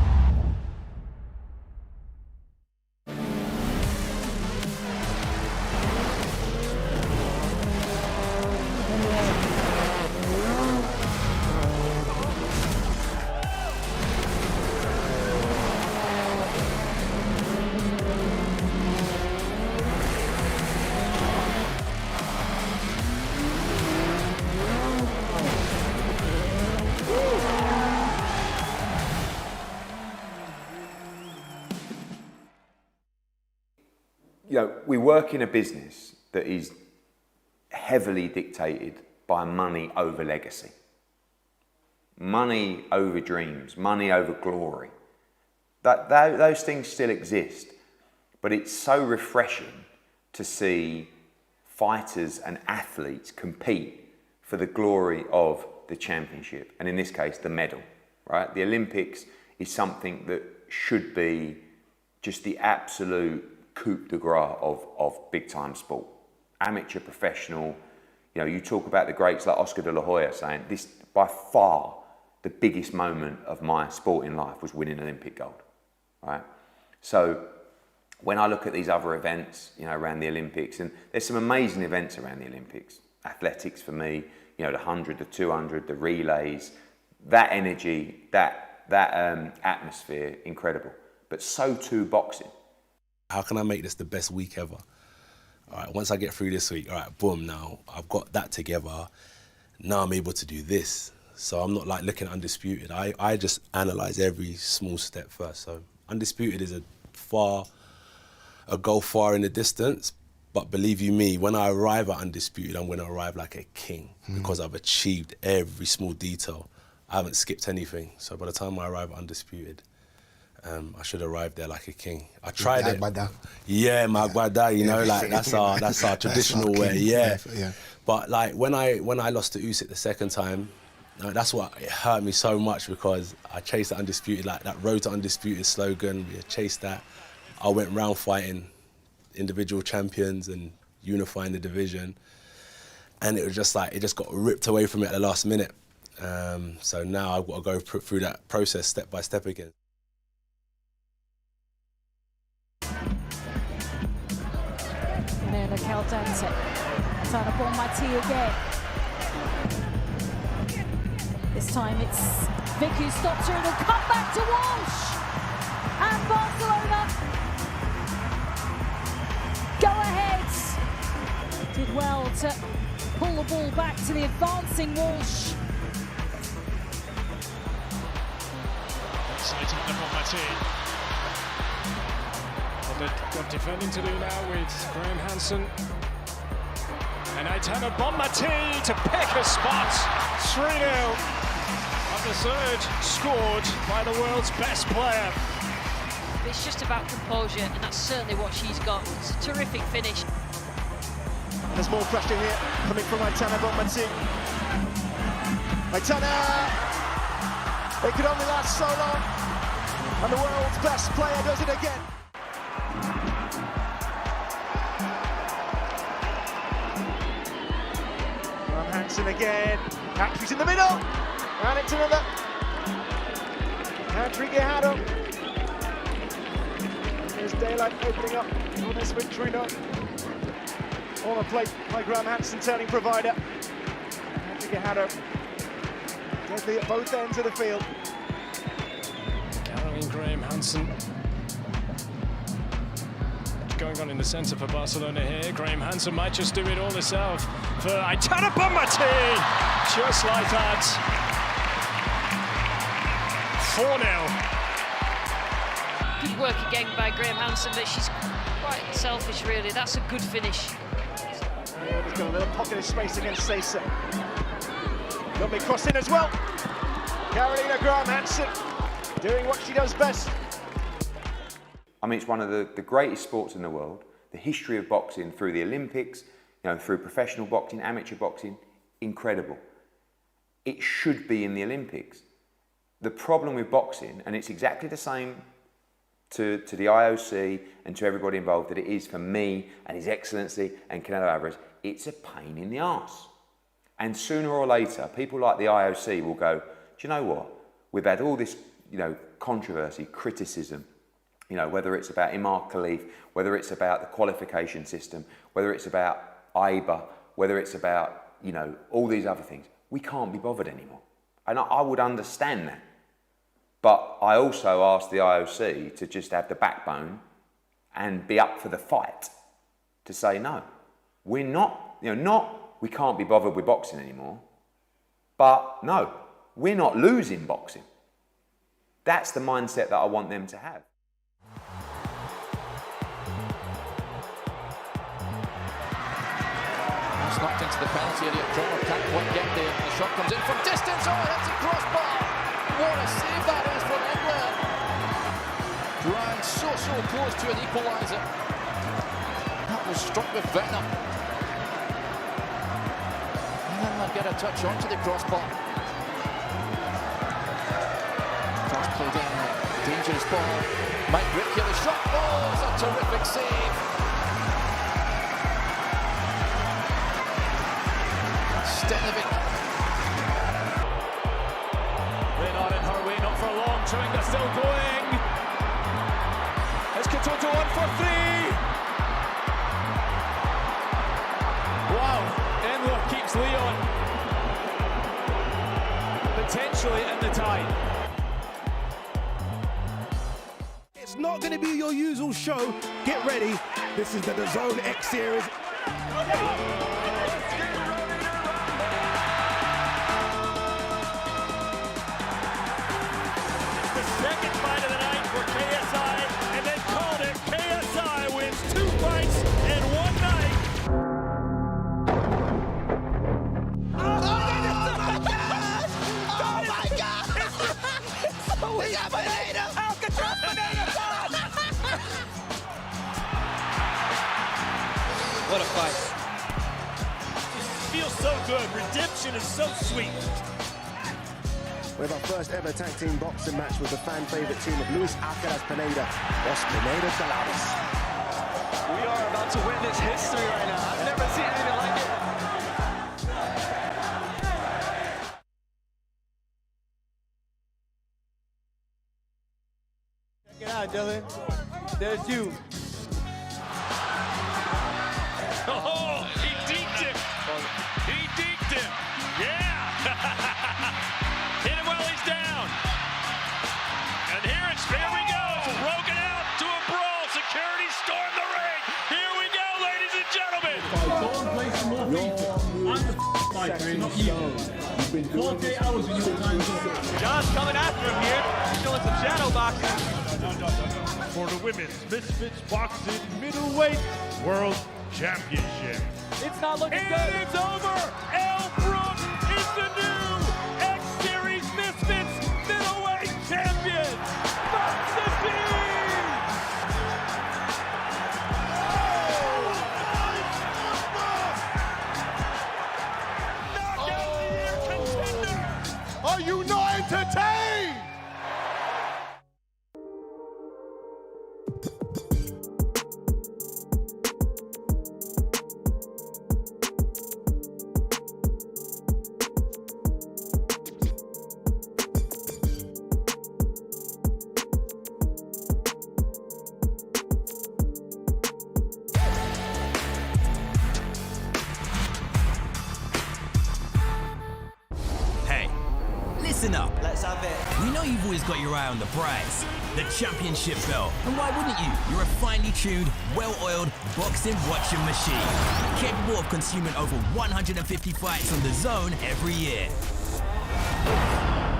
we work in a business that is heavily dictated by money over legacy. Money over dreams, money over glory. Those things still exist, but it's so refreshing to see fighters and athletes compete for the glory of the championship, and in this case, the medal, right? The Olympics is something that should be just the absolute coup de grace of big-time sport. Amateur, professional, you know, you talk about the greats like Oscar de la Hoya saying, this, by far, the biggest moment of my sporting life was winning Olympic gold, right? So when I look at these other events, you know, around the Olympics, and there's some amazing events around the Olympics. Athletics for me, you know, the 100, the 200, the relays, that energy, that atmosphere, incredible. But so too boxing. How can I make this the best week ever? All right, once I get through this week, all right, boom, now I've got that together. Now I'm able to do this. So I'm not like looking at Undisputed. I just analyse every small step first. So Undisputed is a goal far in the distance, but believe you me, when I arrive at Undisputed, I'm going to arrive like a king because I've achieved every small detail. I haven't skipped anything. So by the time I arrive at Undisputed, I should arrive there like a king. I tried it. Yeah, Magbada, you know, like that's our traditional way. Yeah. But like when I lost to Usyk the second time, that's what it hurt me so much because I chased the Undisputed, like that Road to Undisputed slogan. We chased that. I went round fighting individual champions and unifying the division, and it was just like it just got ripped away from me at the last minute. So now I've got to go through that process step by step again. Nana Caldente, trying to bomb my tee again. This time it's Vic who stops her and will come back to Walsh. And Barcelona go ahead. Did well to pull the ball back to the advancing Walsh. Exciting the bomb my tee. Got defending to do now with Graham Hansen. And Aitana Bonmati to pick a spot. 3-0. On the third, scored by the world's best player. It's just about composure, and that's certainly what she's got. It's a terrific finish. There's more pressure here coming from Aitana Bonmati. Aitana! It could only last so long. And the world's best player does it again. Hansen again, Patrick's in the middle, and it's another Patrick Guerrero. There's daylight opening up on this victory note. On a plate by Graham Hansen, turning provider. Patrick Guerrero, deadly at both ends of the field. Caroline Graham Hansen. Going on in the centre for Barcelona here. Graham Hansen might just do it all herself for Aitana Bonmati. Just like that. 4-0. Good work again by Graham Hansen, but she's quite selfish really. That's a good finish. He's got a little pocket of space against Seysa. Lovely cross in as well. Carolina Graham Hansen doing what she does best. I mean, it's one of the greatest sports in the world. The history of boxing through the Olympics, you know, through professional boxing, amateur boxing, incredible. It should be in the Olympics. The problem with boxing, and it's exactly the same to the IOC and to everybody involved that it is for me and His Excellency and Canelo Alvarez, it's a pain in the arse. And sooner or later, people like the IOC will go, do you know what? We've had all this, you know, controversy, criticism, you know, whether it's about Imar Khalif, whether it's about the qualification system, whether it's about AIBA, whether it's about, you know, all these other things. We can't be bothered anymore. And I would understand that. But I also asked the IOC to just have the backbone and be up for the fight to say, no, we're not, you know, we can't be bothered with boxing anymore, but no, we're not losing boxing. That's the mindset that I want them to have. It's knocked into the penalty area. Drummer can't quite get there. The shot comes in from distance. Oh, it hits a crossbar. What a save that is from England. Ryan so close to an equaliser. That was struck with venom. And then they'll get a touch onto the crossbar. First played in, dangerous ball. Mike Ricky, the shot. Oh, it's a terrific save. Stenovic. Reynard in her way, not for long. Chewinga still going. It's Katoto on for 3. Wow, Enlow keeps Leon potentially in the tie. It's not going to be your usual show. Get ready. This is the DAZN X Series. Second fight of the night for KSI, and they called it. KSI wins 2 fights in 1 night. Oh my God! We got Pineda! Alcatraz Pineda! What a fight. It feels so good. Redemption is so sweet. We have our first ever tag team boxing match with the fan favourite team of Luis Alcaraz Pineda, Los Pineda Saladas. We are about to witness history right now. I've never seen anything like it. Check it out, Dylan. There's you. Oh, he deked him. He deked him. Yeah. Hit him while he's down. And here we go. It's broken out to a brawl. Security stormed the ring. Here we go, ladies and gentlemen. Don't play some more FIFA. I'm the fighter, not you. 48 hours in your time. John's coming after him here. He's doing some shadow boxing. For the women's Misfits Boxing Middleweight World Championship. It's not looking good. And it's over. Elle Brooke is the new X-Series Misfits Middleweight Champion. Knockout of the year contender. Are you not entertained? Listen up. Let's have it. We know you've always got your eye on the prize, the championship belt. And why wouldn't you? You're a finely tuned, well-oiled boxing watching machine, capable of consuming over 150 fights on DAZN every year.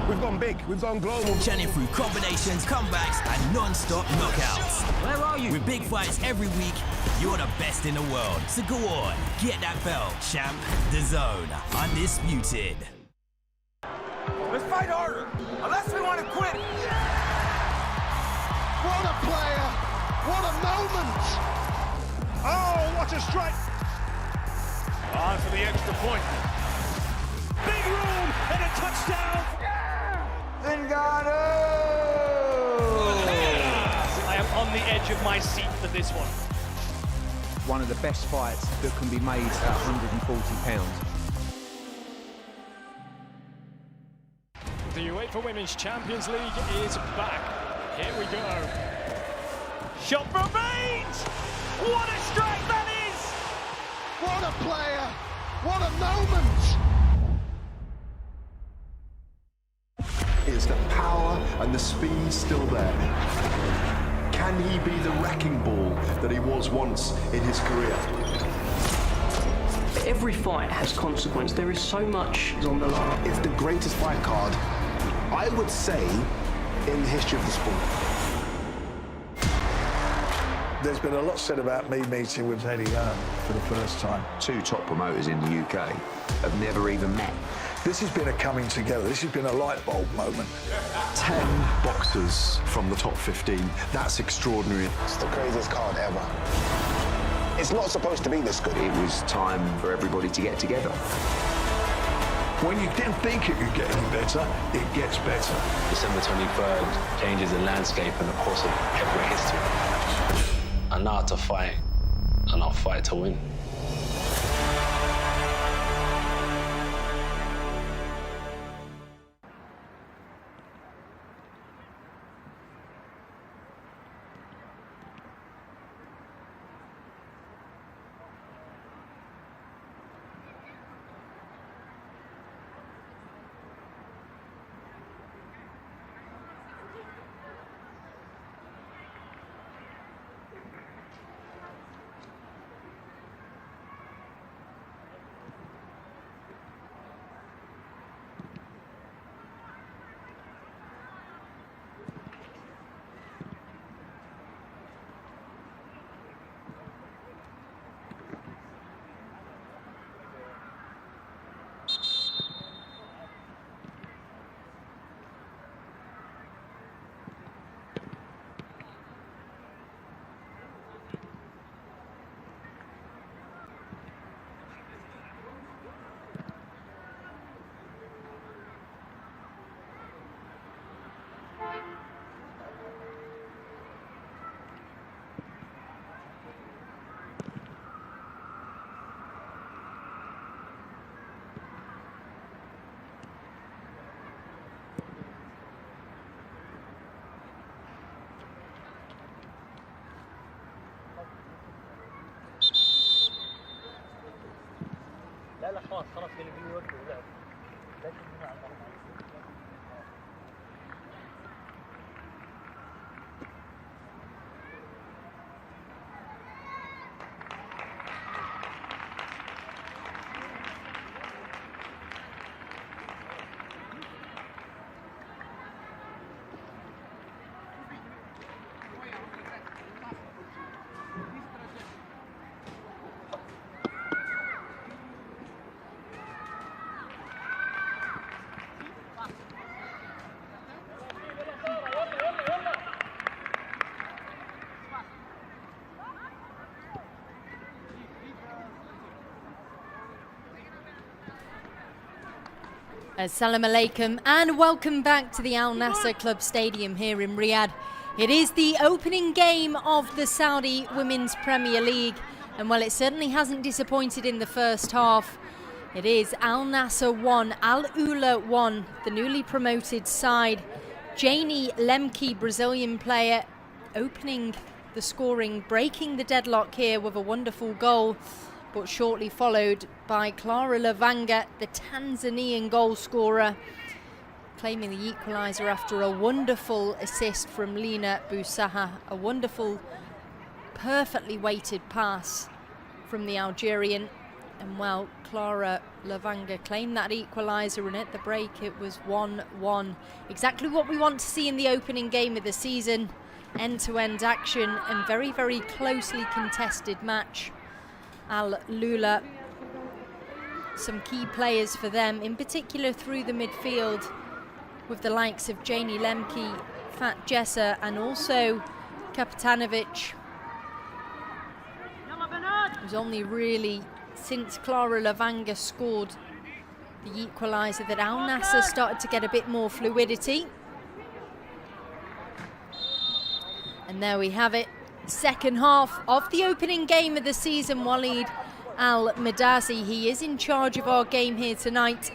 We've gone big, we've gone global. Churning through combinations, comebacks, and non-stop knockouts. Where are you? With big fights every week, you're the best in the world. So go on, get that belt, champ. DAZN, undisputed. Let's fight harder, unless we want to quit. What a player! What a moment! Oh, what a strike! On for the extra point. Big room and a touchdown! Zingano! I am on the edge of my seat for this one. One of the best fights that can be made at 140 pounds. The UEFA Women's Champions League is back. Here we go. Shot from Baines! What a strike that is! What a player! What a moment! Is the power and the speed still there? Can he be the wrecking ball that he was once in his career? Every fight has consequence. There is so much on the line. It's the greatest fight card, I would say, in the history of the sport. There's been a lot said about me meeting with Eddie Hearn for the first time. Two top promoters in the UK have never even met. This has been a coming together. This has been a light bulb moment. 10 boxers from the top 15. That's extraordinary. It's the craziest card ever. It's not supposed to be this good. It was time for everybody to get together. When you didn't think it could get any better, it gets better. December 23rd changes the landscape and the course of heavyweight history. I know how to fight, and I'll fight to win. لا خلاص خلاص اللي بيوقف ولعب لا تجمع Assalamu alaikum and welcome back to the Al Nassr Club Stadium here in Riyadh. It is the opening game of the Saudi Women's Premier League, and well, it certainly hasn't disappointed in the first half. It is Al Nassr 1, Al Ula 1, the newly promoted side. Janie Lemke, Brazilian player, opening the scoring, breaking the deadlock here with a wonderful goal, but shortly followed by Clara Lavanga, the Tanzanian goal scorer, claiming the equaliser after a wonderful assist from Lina Boussaha, a wonderful, perfectly weighted pass from the Algerian. And well, Clara Lavanga claimed that equaliser, and at the break it was 1-1. Exactly what we want to see in the opening game of the season. End-to-end action and very, very closely contested match. Al Lula, some key players for them, in particular through the midfield, with the likes of Janie Lemke, Fat Jesser, and also Kapitanovic. It was only really since Clara Lavanga scored the equaliser that Al Nassr started to get a bit more fluidity. And there we have it. Second half of the opening game of the season. Walid Al-Madazi, he is in charge of our game here tonight.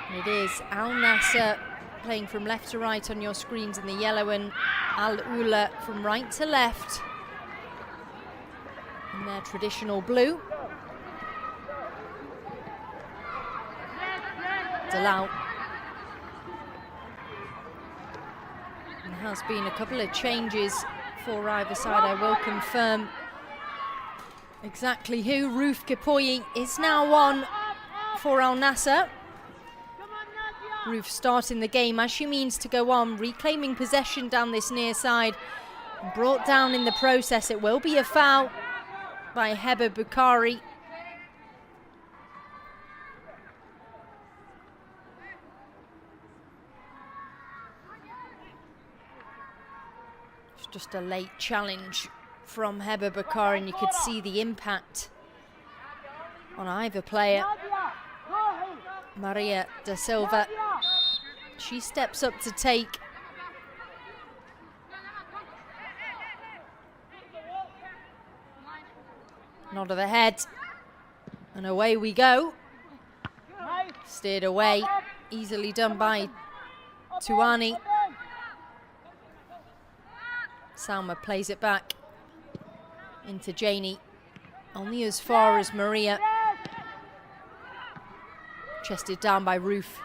And it is Al Nassr playing from left to right on your screens in the yellow, and Al Ula from right to left in their traditional blue. Dalal. There has been a couple of changes for either side. I will confirm exactly who. Ruth Kipoyi is now on for Al Nassr. Ruth starting the game as she means to go on, reclaiming possession down this near side. Brought down in the process. It will be a foul by Heba Bukhari. It's just a late challenge from Heba Bukhari, and you could see the impact on either player. Maria da Silva, she steps up to take. Nod of the head, and away we go. Steered away, easily done by Tuani. Salma plays it back into Janie, only as far as Maria. Chested down by Roof.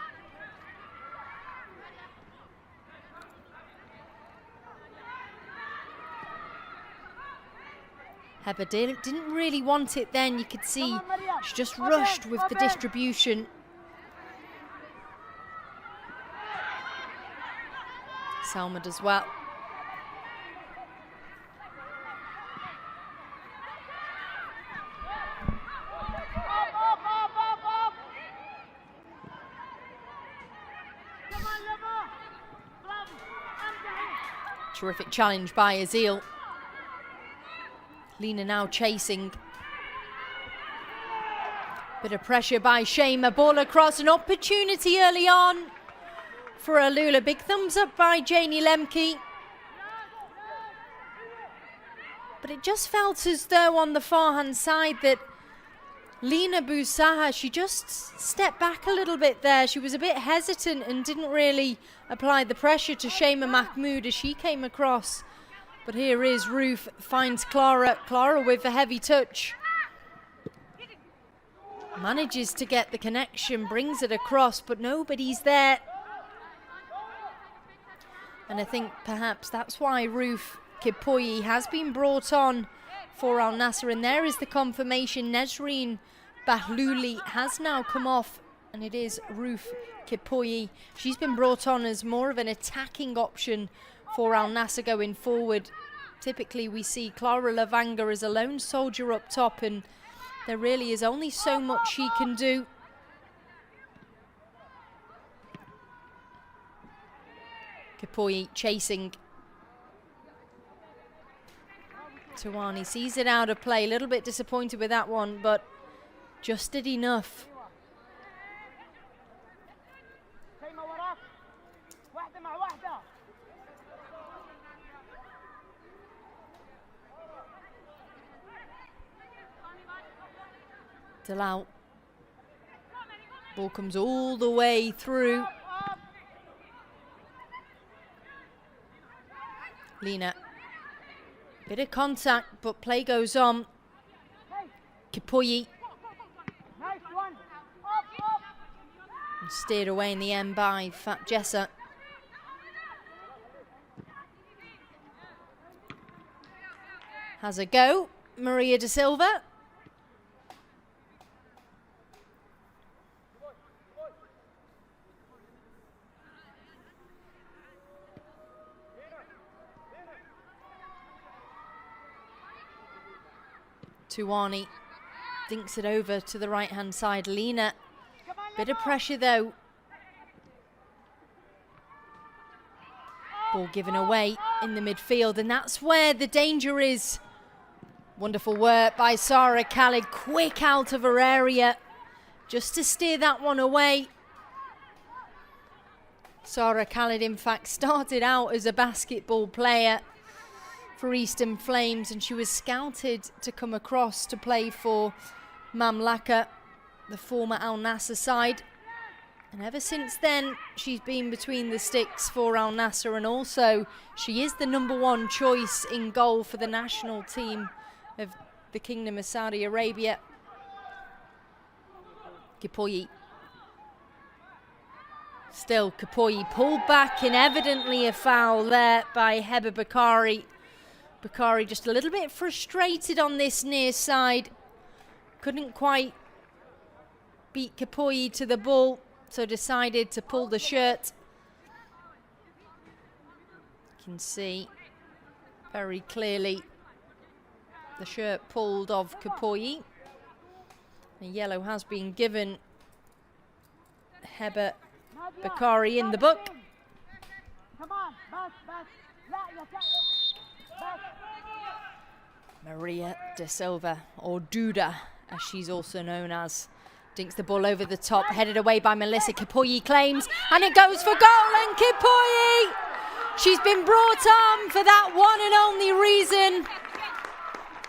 Heba didn't really want it then. You could see she just rushed with the distribution. Salma does well. Terrific challenge by Azil. Lena now chasing. Bit of pressure by Shema. Ball across, an opportunity early on for Alula. Big thumbs up by Janie Lemke. But it just felt as though on the far-hand side that Lena Bousaha, she just stepped back a little bit there. She was a bit hesitant and didn't really apply the pressure to Shema Mahmood as she came across. But here is Roof, finds Clara. Clara with a heavy touch. Manages to get the connection, brings it across, but nobody's there. And I think perhaps that's why Roof Kipoyi has been brought on for Al Nassr. And there is the confirmation. Nesreen Bahlouli has now come off, and it is Roof Kipoyi. She's been brought on as more of an attacking option for Al Nassr going forward. Typically we see Clara Lavanga as a lone soldier up top, and there really is only so much she can do. Kipoyi chasing. Tuani sees it out of play, a little bit disappointed with that one, but just did enough. Dalal. Ball comes all the way through. Lena. Bit of contact, but play goes on. Kipoyi. Steered away in the end by Fat Jessa. Has a go. Maria da Silva. Tuani dinks it over to the right-hand side. Lena, bit of pressure though. Ball given away in the midfield, and that's where the danger is. Wonderful work by Sarah Khalid, quick out of her area, just to steer that one away. Sarah Khalid, in fact, started out as a basketball player for Eastern Flames, and she was scouted to come across to play for Mamlaka, the former Al Nassr side. And ever since then, she's been between the sticks for Al Nassr, and also she is the #1 choice in goal for the national team of the Kingdom of Saudi Arabia. Kipoyi. Still Kipoyi pulled back, and evidently a foul there by Heba Bukhari. Bukhari just a little bit frustrated on this near side. Couldn't quite beat Kipoyi to the ball, so decided to pull the shirt. You can see Very clearly the shirt pulled of Kapoyi. The yellow has been given Heba Bakari in the book. Maria da Silva, or Duda as she's also known as, dinks the ball over the top, headed away by Melissa. Kapoyi claims, and it goes for goal, and Kapoyi! She's been brought on for that one and only reason.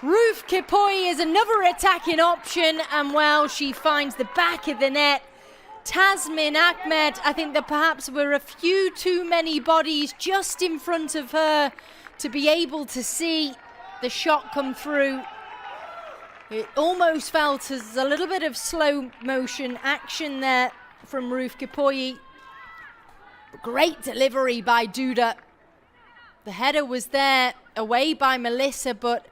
Ruth Kapoyi is another attacking option, and well, she finds the back of the net. Tasmin Ahmed, I think there perhaps were a few too many bodies just in front of her to be able to see the shot come through. It almost felt as a little bit of slow motion action there from Ruth Kapoyi. Great delivery by Duda. The header was there, away by Melissa, but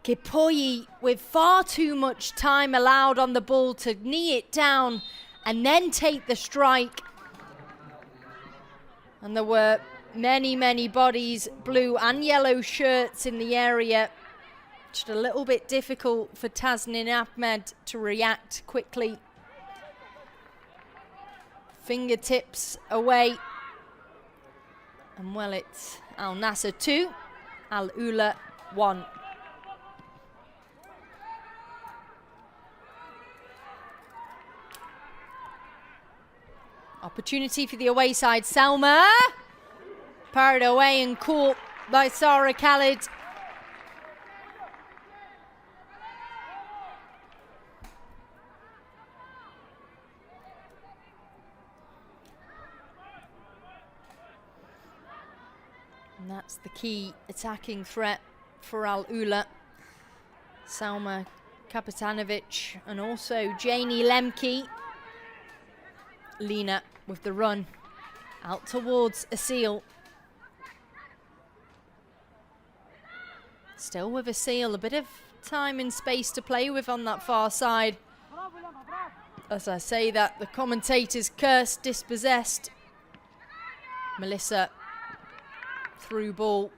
Kapoyi, with far too much time allowed on the ball to knee it down and then take the strike. And there were many, many bodies, blue and yellow shirts in the area. Just a little bit difficult for Tasmin Ahmed to react quickly. Fingertips away. And well, it's Al Nassr 2, Al Ula 1. Opportunity for the away side. Selma parried away and caught by Sarah Khalid. And that's the key attacking threat for Al Ula. Salma Kapitanovic and also Janie Lemke. Lena with the run out towards Asil. Still with Asil, a bit of time and space to play with on that far side. As I say that, the commentators cursed, dispossessed. Melissa through ball.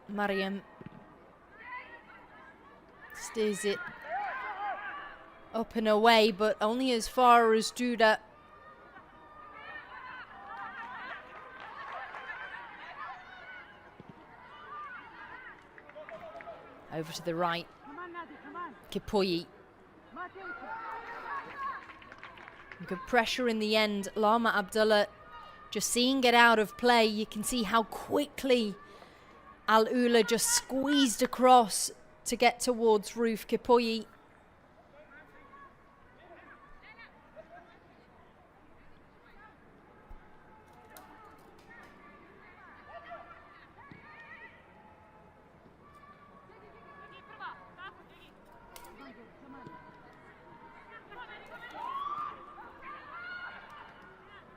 Mariam steers it up and away, but only as far as Duda. Over to the right. Kapoyi. Good pressure in the end. Lama Abdullah just seeing it out of play. You can see how quickly Al Ula just squeezed across to get towards Ruth Kapoyi.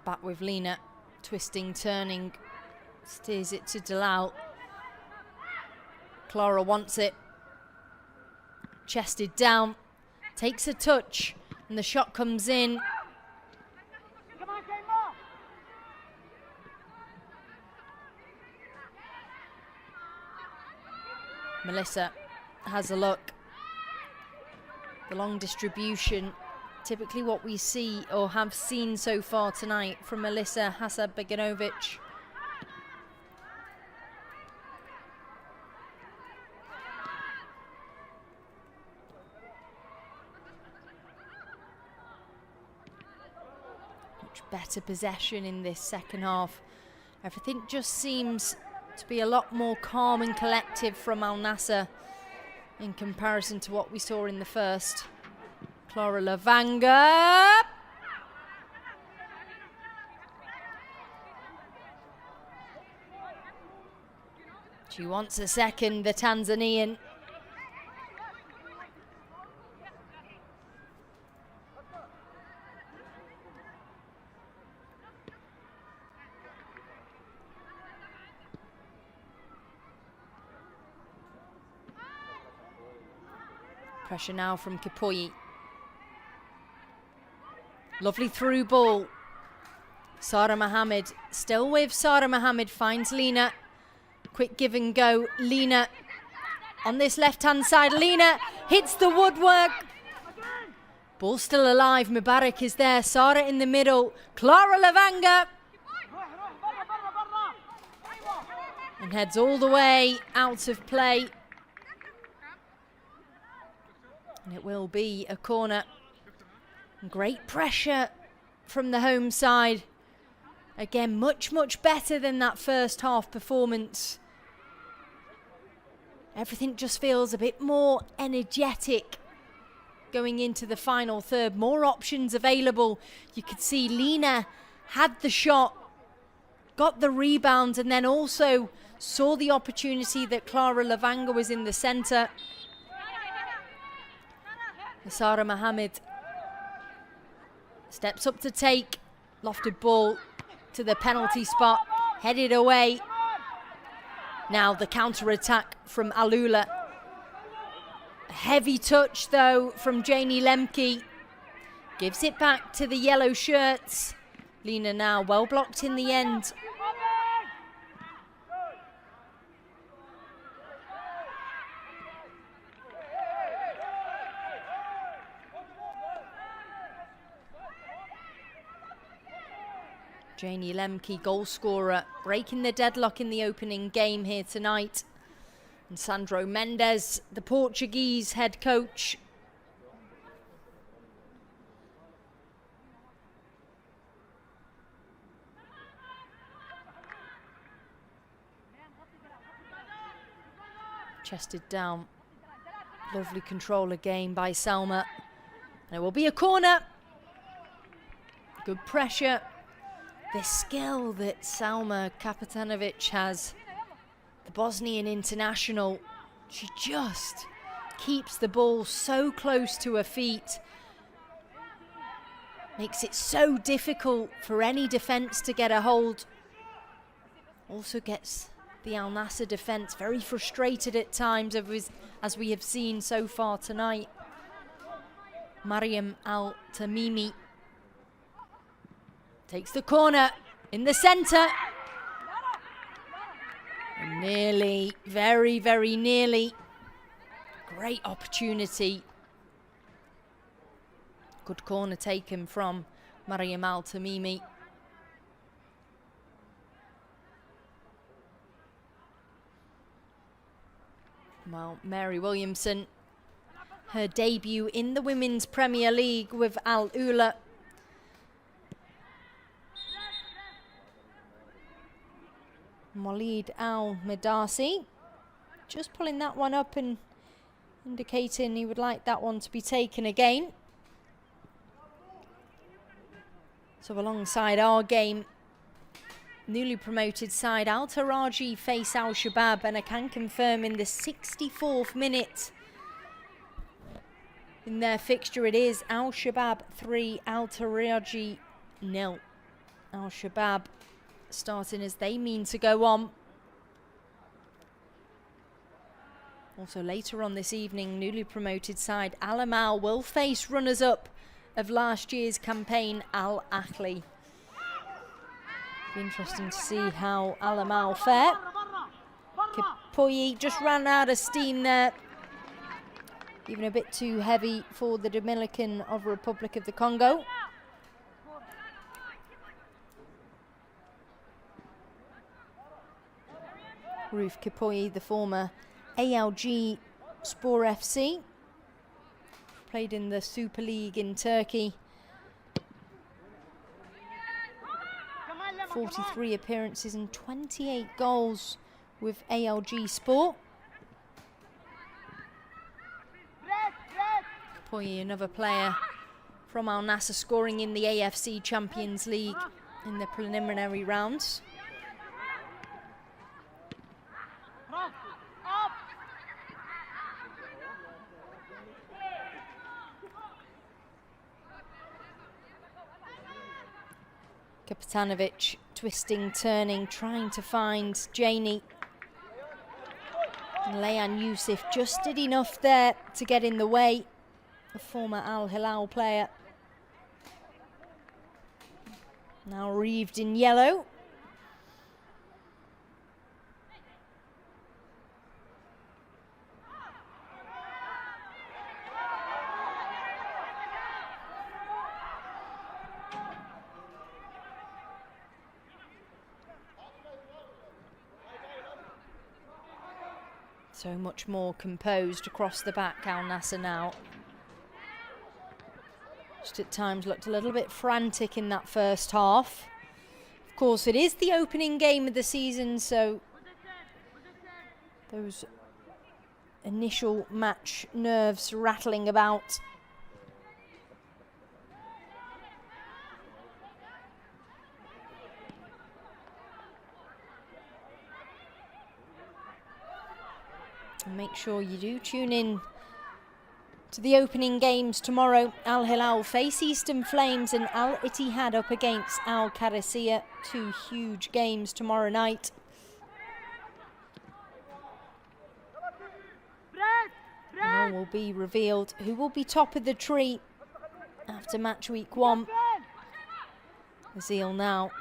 Back with Lena, twisting, turning, steers it to Dalal. Clara wants it, chested down, takes a touch, and the shot comes in. Melissa has a look. The long distribution, typically what we see or have seen so far tonight from Melissa Hasabegovic. Much better possession in this second half. Everything just seems to be a lot more calm and collective from Al Nassr in comparison to what we saw in the first. Clara Lavanga. She wants a second, the Tanzanian. Pressure now from Kapoyi. Lovely through ball Sara Mohammed still with Sara Mohammed, finds Lena. Quick give and go. Lena on this left-hand side. Lena hits the woodwork. Ball still alive. Mubarak is there. Sara in the middle. Clara Lavanga. And heads all the way out of play. And it will be a corner. Great pressure from the home side. Again, much, much better than that first half performance. Everything just feels a bit more energetic going into the final third. More options available. You could see Lena had the shot, got the rebound, and then also saw the opportunity that Clara Lavanga was in the centre. Sara Mohammed steps up to take. Lofted ball to the penalty spot. Headed away. Now the counter-attack from Alula. A heavy touch though from Janie Lemke. Gives it back to the yellow shirts. Lena now well blocked in the end. Janie Lemke, goal scorer, breaking the deadlock in the opening game here tonight. And Sandro Mendes, the Portuguese head coach. Chested down. Lovely control again by Salma. And it will be a corner. Good pressure. The skill that Salma Kapetanovic has, the Bosnian international, she just keeps the ball so close to her feet. Makes it so difficult for any defence to get a hold. Also gets the Al Nassr defence very frustrated at times, as we have seen so far tonight. Mariam Al-Tamimi takes the corner in the centre. Nearly, very, very nearly. Great opportunity. Good corner taken from Mariam Al-Tamimi. Well, Mary Williamson, her debut in the Women's Premier League with Al Ula. Walid Al-Medasi just pulling that one up and indicating he would like that one to be taken again. So alongside our game, newly promoted side Al Taraji face Al Shabab, and I can confirm in the 64th minute in their fixture it is Al Shabab 3, Al Taraji 0. Al Shabab starting as they mean to go on. Also later on this evening, newly promoted side Al Amal will face runners-up of last year's campaign, Al Ahly. Be interesting to see how Al Amal fare. Kipoyi just ran out of steam there. Even a bit too heavy for the Dominican of Republic of the Congo. Ruf Kipoyi, the former ALG Spor FC, played in the Super League in Turkey. 43 appearances and 28 goals with ALG Sport. Kipoyi, another player from Al Nassr, scoring in the AFC Champions League in the preliminary rounds. Kapetanovic twisting, turning, trying to find Janie. And Leanne Youssef just did enough there to get in the way. A former Al Hilal player. Now wreathed in yellow. So much more composed across the back, Al Nassr now. Just at times looked a little bit frantic in that first half. Of course, it is the opening game of the season, so those initial match nerves rattling about. And make sure you do tune in to the opening games tomorrow. Al Hilal face Eastern Flames and Al Ittihad up against Al Qadisiyah. 2 huge games tomorrow night. And all will be revealed who will be top of the tree after match week 1. Azil now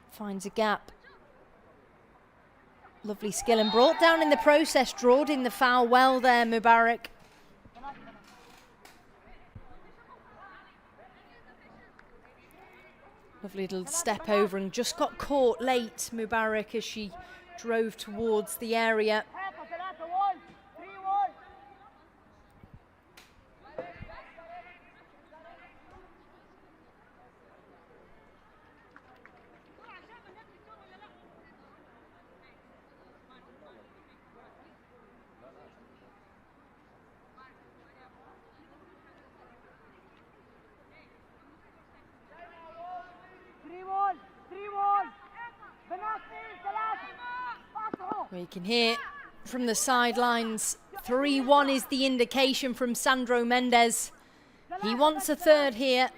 finds a gap. Lovely skill and brought down in the process, drawed in the foul well there, Mubarak. Lovely little step over and just got caught late, Mubarak, as she drove towards the area. We can hear from the sidelines, 3-1 is the indication from Sandro Mendes. He wants a third here.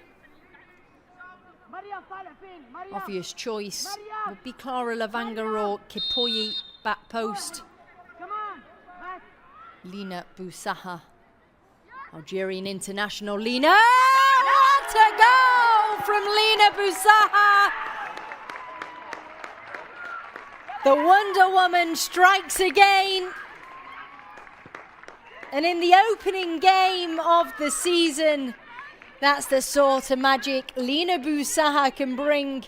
Obvious choice would be Clara Lavanga or Kipoyi back post. Lina Boussaha, Algerian international. Lina, what a goal from Lina Boussaha! The Wonder Woman strikes again. And in the opening game of the season, that's the sort of magic Lina Boussaha can bring.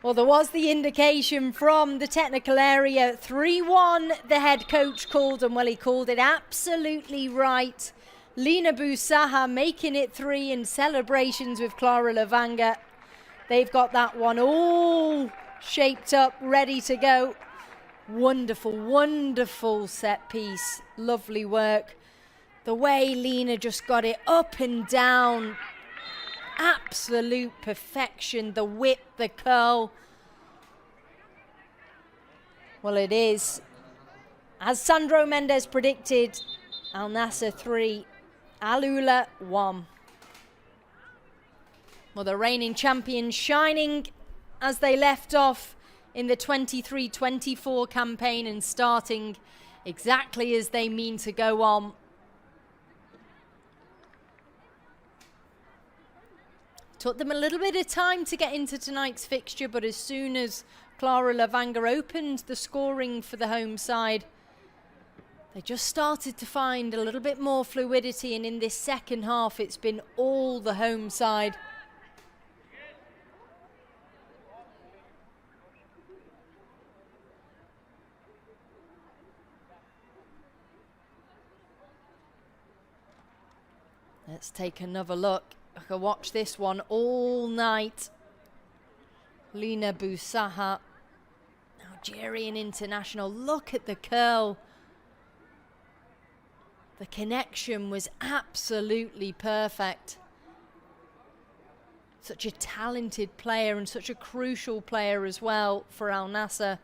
Well, there was the indication from the technical area. 3-1 the head coach called, and well, he called it absolutely right. Lina Boussaha making it 3 in celebrations with Clara Lavanga. They've got that one all shaped up, ready to go. Wonderful, wonderful set piece. Lovely work. The way Lina just got it up and down. Absolute perfection. The whip, the curl. Well, it is, as Sandro Mendes predicted, Al Nassr 3, Al Ula 1. Well, the reigning champions shining as they left off in the 23-24 campaign and starting exactly as they mean to go on. Took them a little bit of time to get into tonight's fixture, but as soon as Clara Lavanga opened the scoring for the home side, they just started to find a little bit more fluidity, and in this second half it's been all the home side. Let's take another look. I can watch this one all night. Lina Boussaha, Algerian international. Look at the curl. The connection was absolutely perfect. Such a talented player and such a crucial player as well for Al Nassr.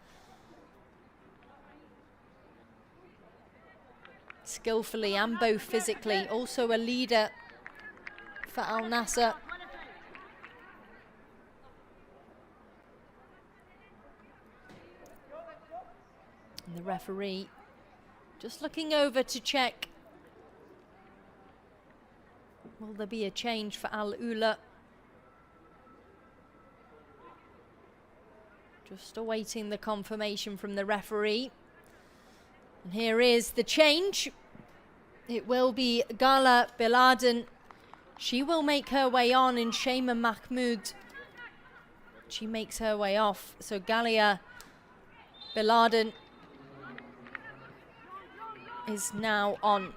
Skillfully and both physically. Also a leader for Al Nassr. And the referee just looking over to check. Will there be a change for Al Ula? Just awaiting the confirmation from the referee. And here is the change. It will be Gala Biladen. She will make her way on, and Shema Mahmood, she makes her way off. So Galia Biladen is now on.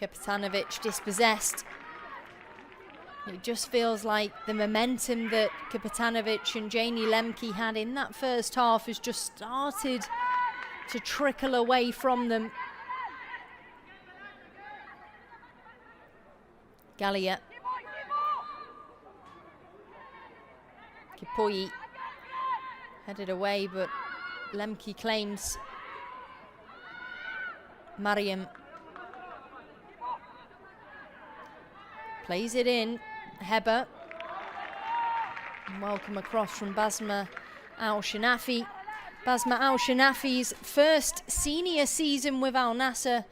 Kapetanovic dispossessed. It just feels like the momentum that Kapetanovic and Janie Lemke had in that first half has just started to trickle away from them. Galia. Kipoyi headed away, but Lemke claims. Mariam plays it in. Heber. Welcome across from Basma Al-Shanafi. Basma Al-Shanafi's first senior season with Al Nassr.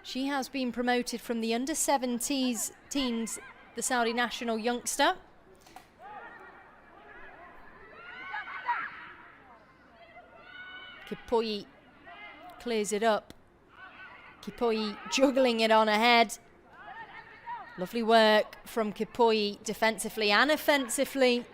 She has been promoted from the under-17s, the Saudi national youngster. Kipoyi clears it up. Kipoyi juggling it on ahead. Lovely work from Kipoyi defensively and offensively.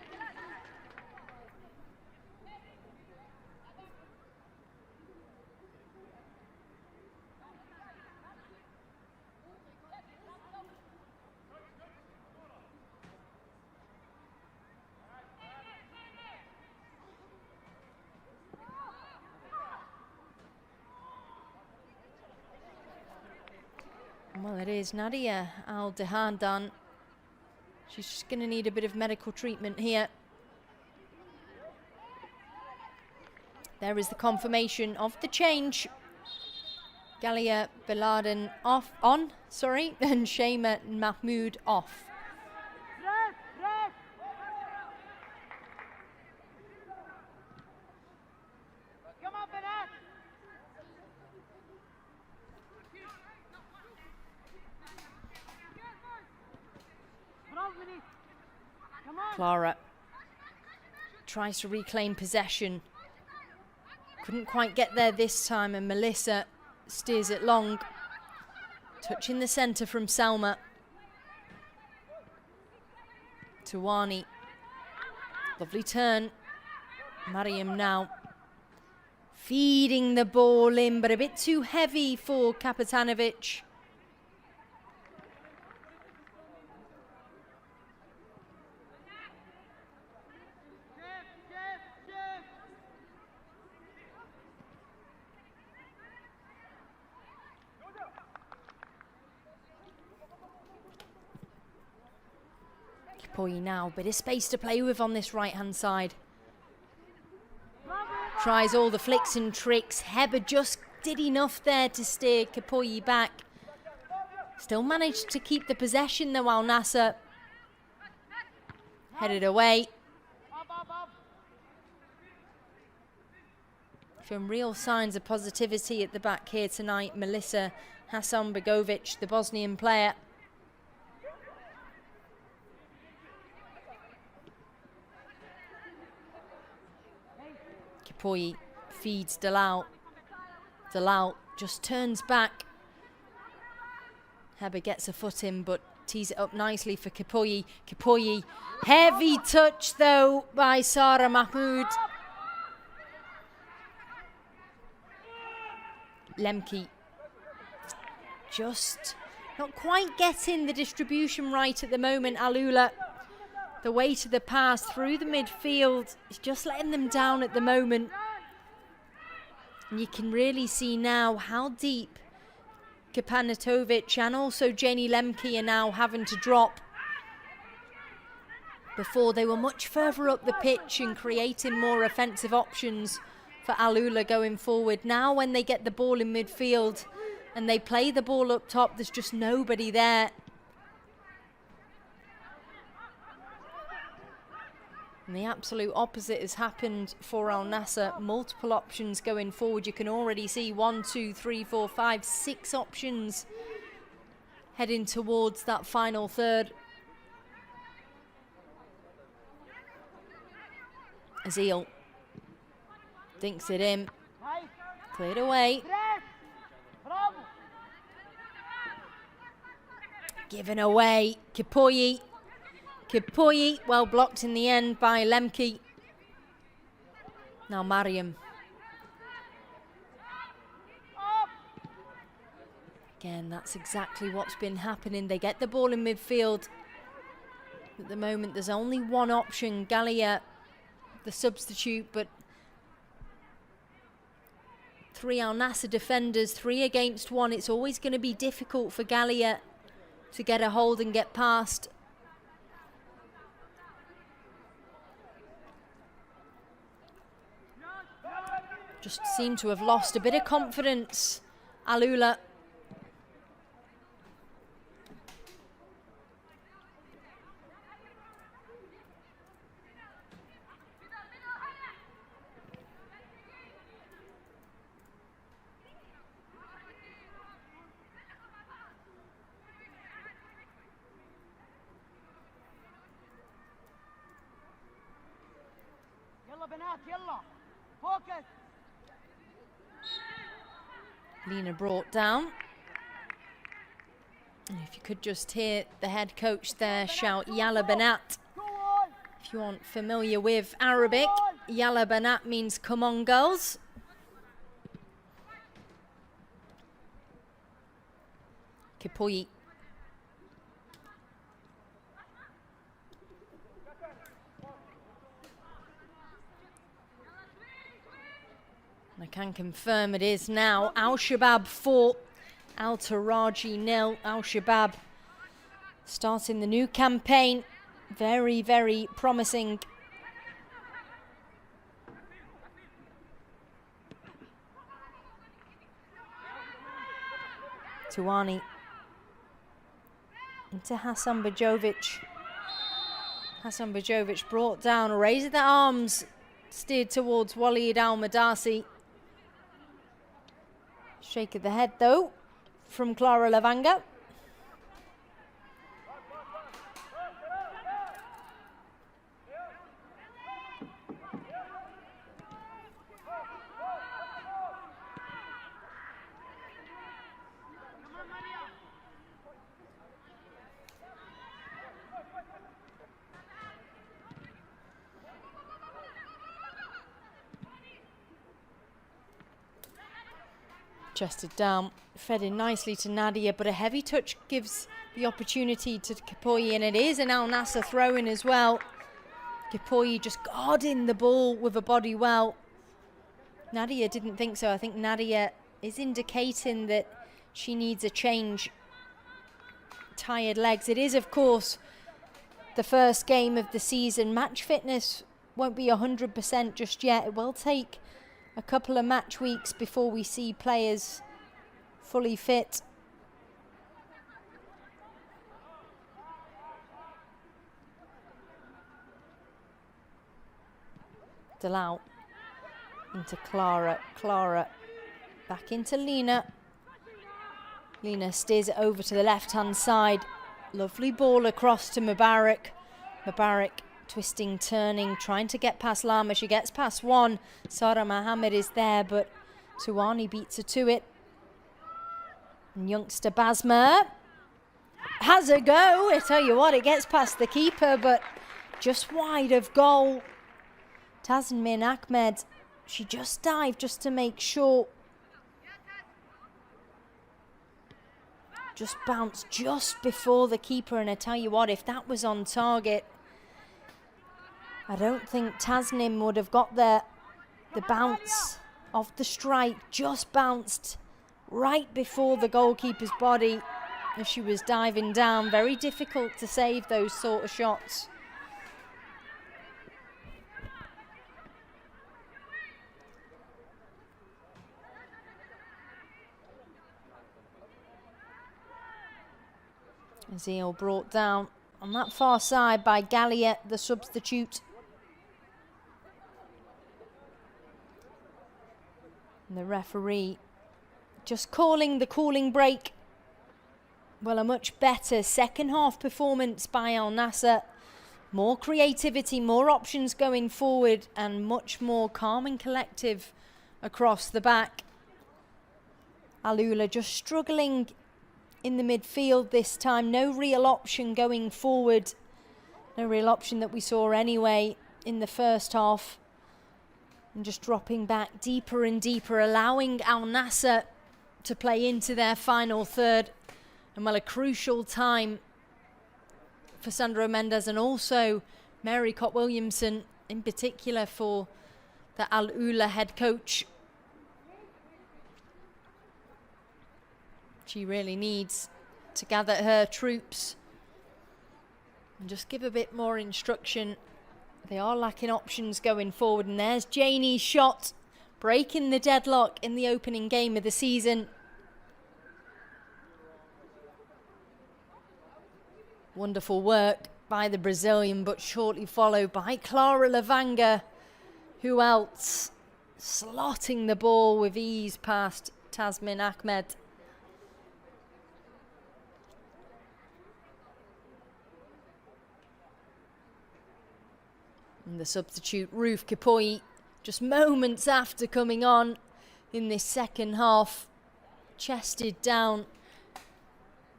Well, it is Nadia Al-Dehandan. She's just going to need a bit of medical treatment here. There is the confirmation of the change. Galia Biladen on, and Shema Mahmood off. Clara tries to reclaim possession. Couldn't quite get there this time, and Melissa steers it long. Touch in the centre from Salma. Tawani. Lovely turn. Mariam now feeding the ball in, but a bit too heavy for Kapetanovic. Kipoyi now, bit of space to play with on this right-hand side. Tries all the flicks and tricks. Heber just did enough there to steer Kipoyi back. Still managed to keep the possession though, Al Nassr. Headed away. Showing real signs of positivity at the back here tonight, Melissa Hasanbegovic, the Bosnian player. Kipoyi feeds Dalal. Dalal just turns back. Heber gets a foot in, but tees it up nicely for Kipoyi. Kipoyi, heavy touch though by Sarah Mahmood. Lemke just not quite getting the distribution right at the moment. Alula, the weight of the pass through the midfield is just letting them down at the moment. And you can really see now how deep Kapetanovic and also Janie Lemke are now having to drop. Before they were much further up the pitch and creating more offensive options for Alula going forward. Now when they get the ball in midfield and they play the ball up top, there's just nobody there. And the absolute opposite has happened for Al Nassr. Multiple options going forward. You can already see 1, 2, 3, 4, 5, 6 options heading towards that final third. Azil dinks it in. Cleared away. Given away. Kipoyi. Kipoyi, well blocked in the end by Lemke. Now Mariam. Again, that's exactly what's been happening. They get the ball in midfield. At the moment, there's only one option. Gallia, the substitute, but 3 Al Nassr defenders, 3 against 1. It's always going to be difficult for Gallia to get a hold and get past. Just seem to have lost a bit of confidence. Alula. Lena brought down. And if you could just hear the head coach there shout Yalla Banat. If you aren't familiar with Arabic, Yalla Banat means come on girls. Kipoyi. I can confirm it is now Al Shabab 4, Al Taraji 0. Al Shabab starting the new campaign. Very, very promising. Tuani into Hasan Bajovic. Hasan Bajovic brought down, raised the arms, steered towards Waleed Al-Madasi. Shake of the head though from Clara Lavanga. Chested down, fed in nicely to Nadia, but a heavy touch gives the opportunity to Kipoyi, and it is an Al Nassr throw-in as well. Kipoyi just guarding the ball with a body well. Nadia didn't think so. I think Nadia is indicating that she needs a change. Tired legs. It is, of course, the first game of the season. Match fitness won't be 100% just yet. It will take a couple of match weeks before we see players fully fit. Delau into Clara. Clara back into Lena. Lena steers it over to the left-hand side. Lovely ball across to Mubarak. Mubarak twisting, turning, trying to get past Lama. She gets past one. Sarah Mohammed is there, but Tuani beats her to it. And youngster Basma has a go. I tell you what, it gets past the keeper, but just wide of goal. Tasmin Ahmed, she just dived just to make sure. Just bounced just before the keeper, and I tell you what, if that was on target, I don't think Tasnim would have got there. The bounce of the strike just bounced right before the goalkeeper's body as she was diving down. Very difficult to save those sort of shots. Azil brought down on that far side by Gallia, the substitute. And the referee just calling the cooling break. Well, a much better second half performance by Al Nassr. More creativity, more options going forward, and much more calm and collective across the back. Alula just struggling in the midfield this time. No real option going forward. No real option that we saw anyway in the first half. And just dropping back deeper and deeper, allowing Al Nassr to play into their final third. And well, a crucial time for Sandra Mendes and also Mary Cott-Williamson in particular for the Al Ula head coach. She really needs to gather her troops and just give a bit more instruction. They are lacking options going forward, and there's Janie's shot, breaking the deadlock in the opening game of the season. Wonderful work by the Brazilian, but shortly followed by Clara Lavanga, who else slotting the ball with ease past Tasmin Ahmed. And the substitute Ruth Kipoi, just moments after coming on in this second half, chested down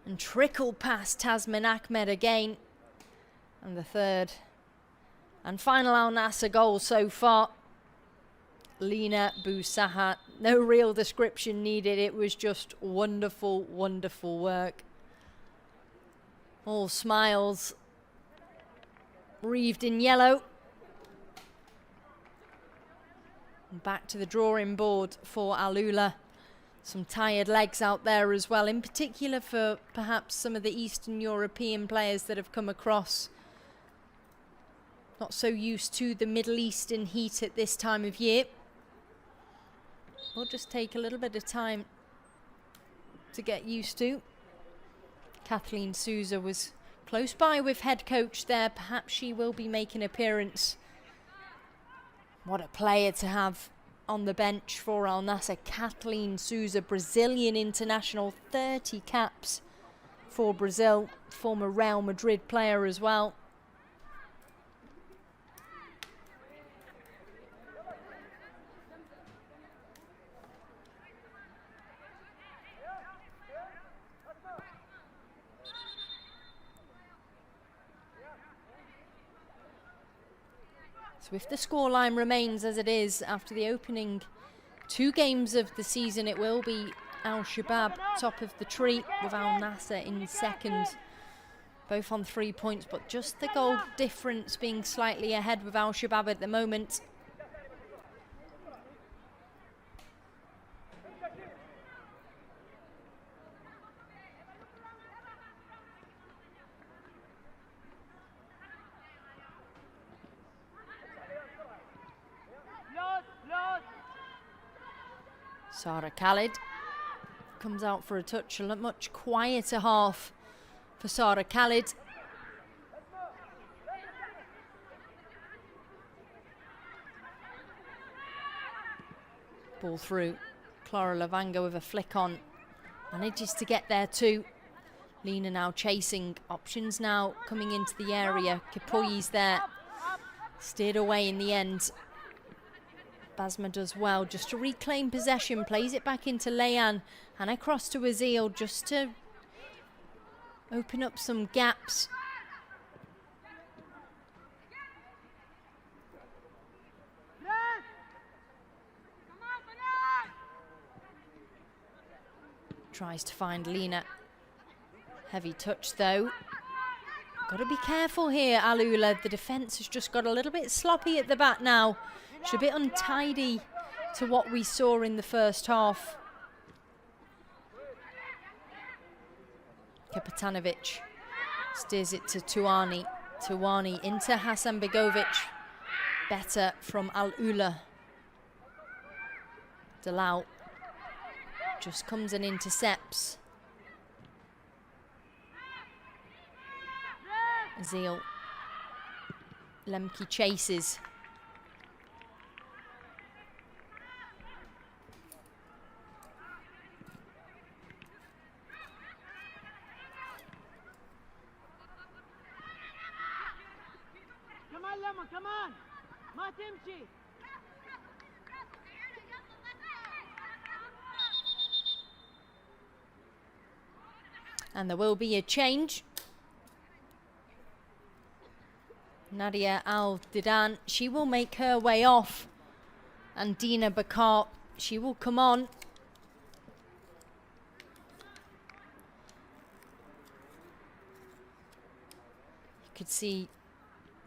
and trickled past Tasmin Ahmed again. And the third and final Al Nassr goal so far. Lina Boussaha, no real description needed. It was just wonderful, wonderful work. All smiles, wreathed in yellow. And back to the drawing board for Al Ula. Some tired legs out there as well, in particular for perhaps some of the Eastern European players that have come across. Not so used to the Middle Eastern heat at this time of year. Will just take a little bit of time to get used to. Kathleen Souza was close by with head coach there. Perhaps she will be making an appearance. What a player to have on the bench for Al Nassr. Kathleen Souza, Brazilian international, 30 caps for Brazil, former Real Madrid player as well. So if the scoreline remains as it is after the opening 2 games of the season, it will be Al Shabab top of the tree with Al Nassr in second, both on 3 points, but just the goal difference being slightly ahead with Al Shabab at the moment. Sarah Khalid comes out for a touch. A much quieter half for Sarah Khalid. Ball through. Clara Lavanga with a flick on. Manages to get there too. Lena now chasing. Options now coming into the area. Kipoyi's there. Steered away in the end. Basma does well just to reclaim possession, plays it back into Leanne and across to Azil just to open up some gaps. Tries to find Lena. Heavy touch though. Got to be careful here, Al Ula. The defence has just got a little bit sloppy at the back now. It's a bit untidy to what we saw in the first half. Kapitanovic steers it to Tuani. Tuani into Hasan Begovic. Better from Al Ula. Delau just comes and intercepts. Azil. Lemke chases. come on. ما تمشي. And there will be a change. Nadia Al-Didan, she will make her way off. And Dina Bakar, she will come on. You could see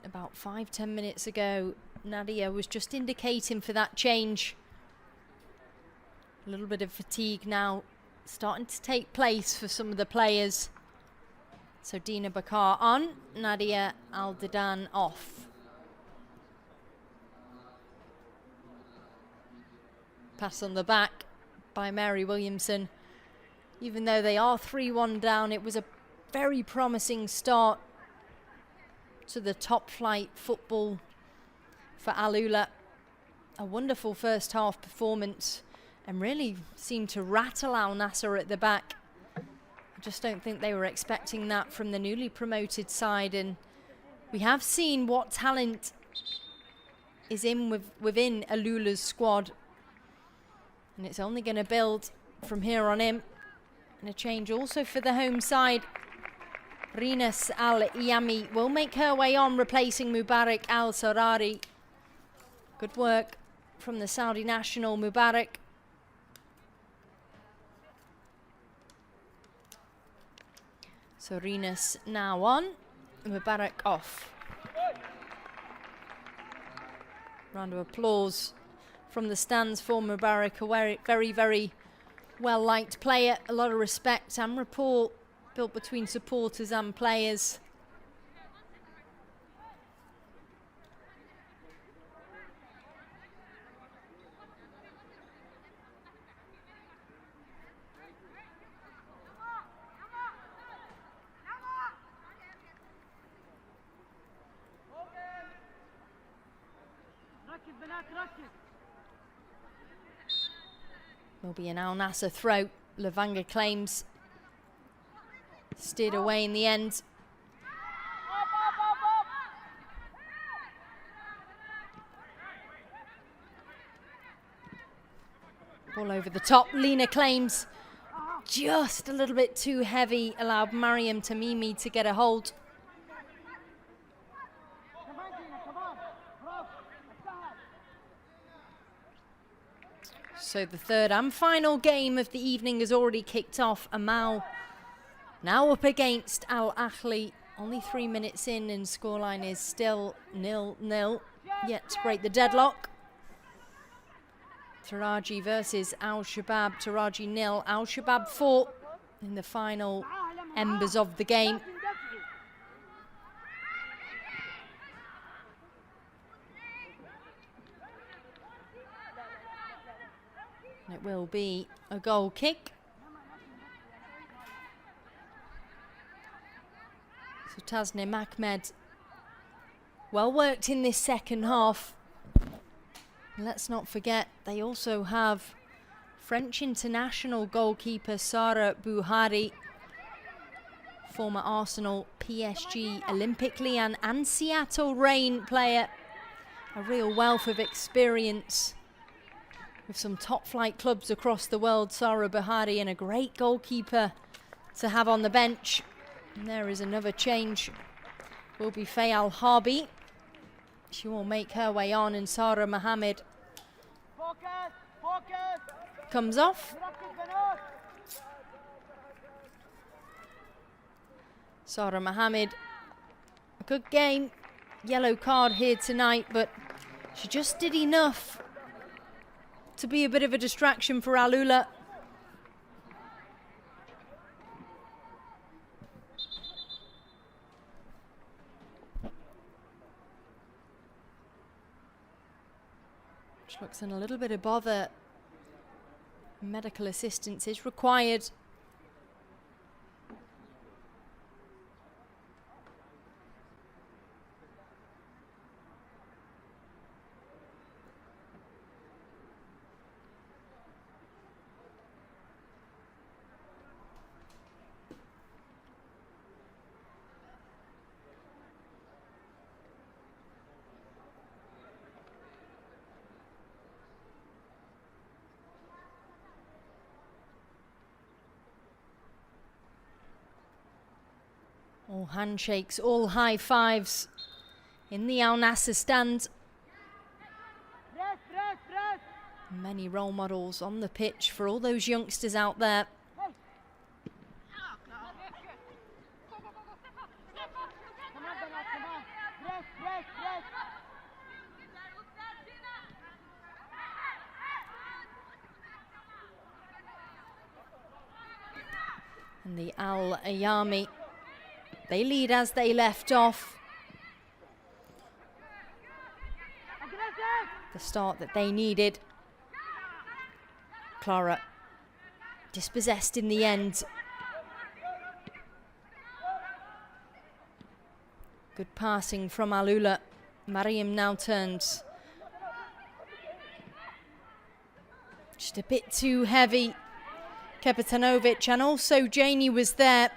about 5-10 minutes ago, Nadia was just indicating for that change. A little bit of fatigue now starting to take place for some of the players. So Dina Bakar on, Nadia Al-Didan off. Pass on the back by Mary Williamson. Even though they are 3-1 down, it was a very promising start to the top flight football for Al-Ula. A wonderful first half performance and really seemed to rattle Al Nassr at the back. I just don't think they were expecting that from the newly promoted side, and we have seen what talent is within Al-Ula's squad, and it's only going to build from here on in. And a change also for the home side. Rinas Al-Yami will make her way on, replacing Mubarak Al-Sarari. Good work from the Saudi national, Mubarak. So Rinas now on, Mubarak off. Round of applause from the stands for Mubarak, a very, very well-liked player. A lot of respect and rapport built between supporters and players. Will be an Al Nassr throw. Lavanga claims. Steered away in the end. Ball over the top. Lena claims just a little bit too heavy. Allowed Mariam Tamimi to get a hold. So the third and final game of the evening has already kicked off. Amal now up against Al Ahly. Only 3 minutes in and scoreline is still 0-0. Yet to break the deadlock. Taraji versus Al Shabab. Taraji 0, Al Shabab 4 in the final embers of the game. It will be a goal kick. So Tasnim Ahmed, well worked in this second half. Let's not forget, they also have French international goalkeeper Sarah Bouhari, former Arsenal, PSG, Olympic Lyon and Seattle Reign player. A real wealth of experience with some top flight clubs across the world. Sarah Bouhari, and a great goalkeeper to have on the bench. And there is another change. Will be Fayal Harbi. She will make her way on, and Sarah Mohammed comes off. Sarah Mohammed, a good game. Yellow card here tonight, but she just did enough to be a bit of a distraction for Al-Ula. Which looks in a little bit of bother. Medical assistance is required. All handshakes, all high fives in the Al Nassr stand. Many role models on the pitch for all those youngsters out there. And the Al Ayami, they lead as they left off. The start that they needed. Clara dispossessed in the end. Good passing from Alula. Mariam now turns. Just a bit too heavy. Kepetanovic and also Janie was there,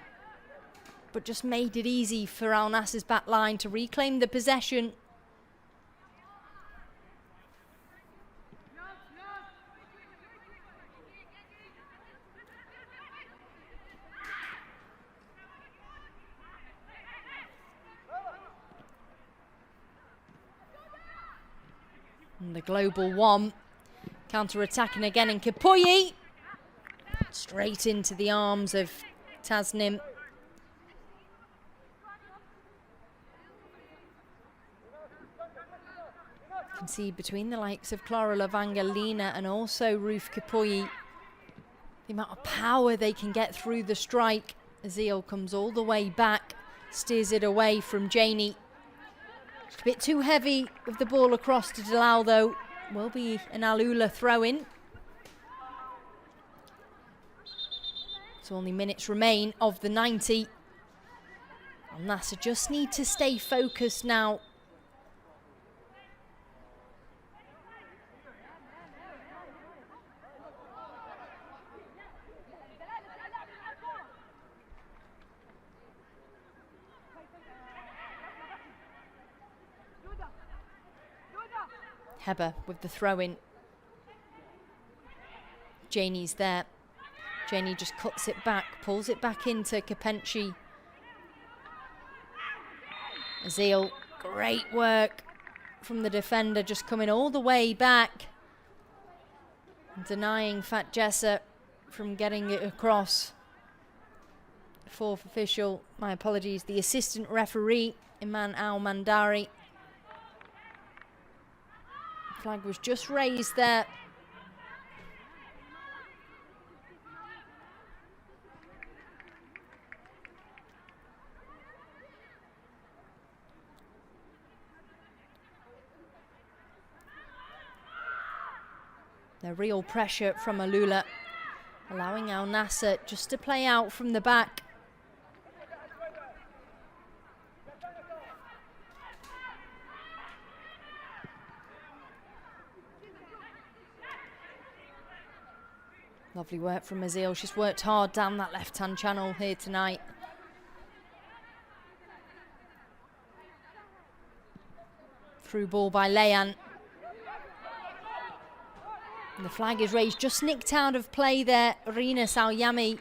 but just made it easy for Al Nassr's back line to reclaim the possession. And the global one, counter-attacking again, and Kipoyi straight into the arms of DAZN. You can see between the likes of Clara Lavanga, Lina, and also Ruth Kipoyi, the amount of power they can get through the strike. Azil comes all the way back, steers it away from Janie. Just a bit too heavy with the ball across to Dalal, though. Will be an Alula throw-in. So only minutes remain of the 90. Al Nassr just need to stay focused now. Heber with the throw-in. Janie's there. Janie just cuts it back, pulls it back into Kapenci. Azil, great work from the defender, just coming all the way back. Denying Fat Jesser from getting it across. Fourth official, my apologies, the assistant referee, Iman Al-Mandari. Flag was just raised there. The real pressure from Alula, allowing Al Nassr just to play out from the back. Lovely work from Azil. She's worked hard down that left-hand channel here tonight. Through ball by Leyan. And the flag is raised, just nicked out of play there. Rinus Al-Yami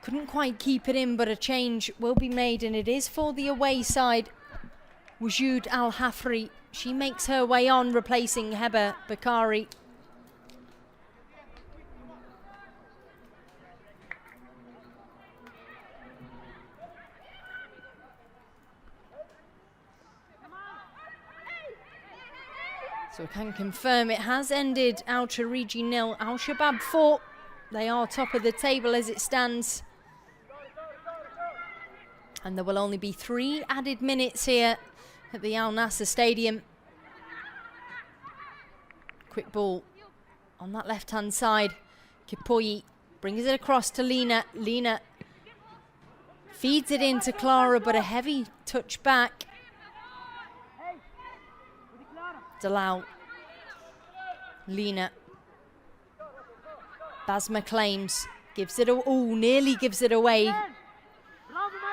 couldn't quite keep it in, but a change will be made, and it is for the away side. Wujud Al-Hafri, she makes her way on, replacing Heba Bakari. So I can confirm it has ended. Al Chariji 0, Al Shabab 4. They are top of the table as it stands. And there will only be 3 added minutes here at the Al Nassr Stadium. Quick ball on that left-hand side. Kipoyi brings it across to Lina. Lina feeds it into Clara, but a heavy touch back. Dalal. Lina. Basma claims. Gives it, nearly gives it away.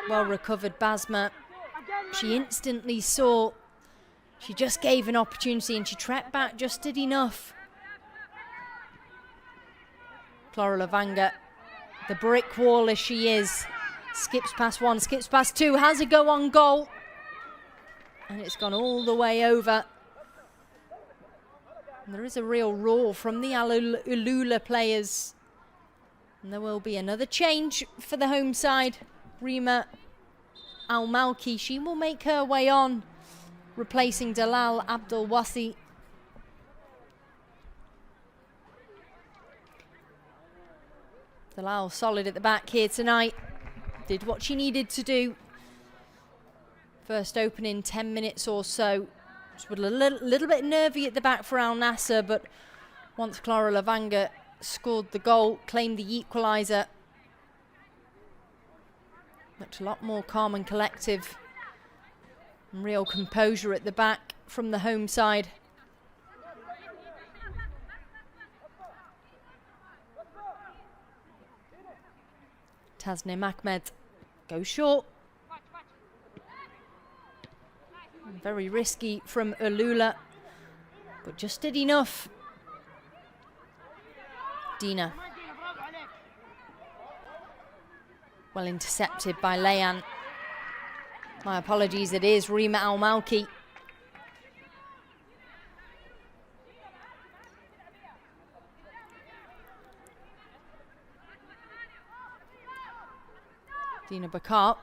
Well recovered, Basma. She instantly saw. She just gave an opportunity and she tracked back, just did enough. Clara Lavanga, the brick wall as she is, Skips past one, skips past two, has a go on goal. And it's gone all the way over. And there is a real roar from the Al Ulula players. And there will be another change for the home side. Rima Al Malki, she will make her way on, replacing Dalal Abdul Wasi. Dalal solid at the back here tonight. Did what she needed to do. First opening 10 minutes or so. Just a little bit nervy at the back for Al Nassr, but once Clara Lavanga scored the goal, claimed the equaliser, looked a lot more calm and collective. And real composure at the back from the home side. Tasnim Ahmed goes short. Very risky from Ulula, but just did enough. Dina. Well intercepted by Layan. My apologies, it is Rima Al Malki. Dina Bakar.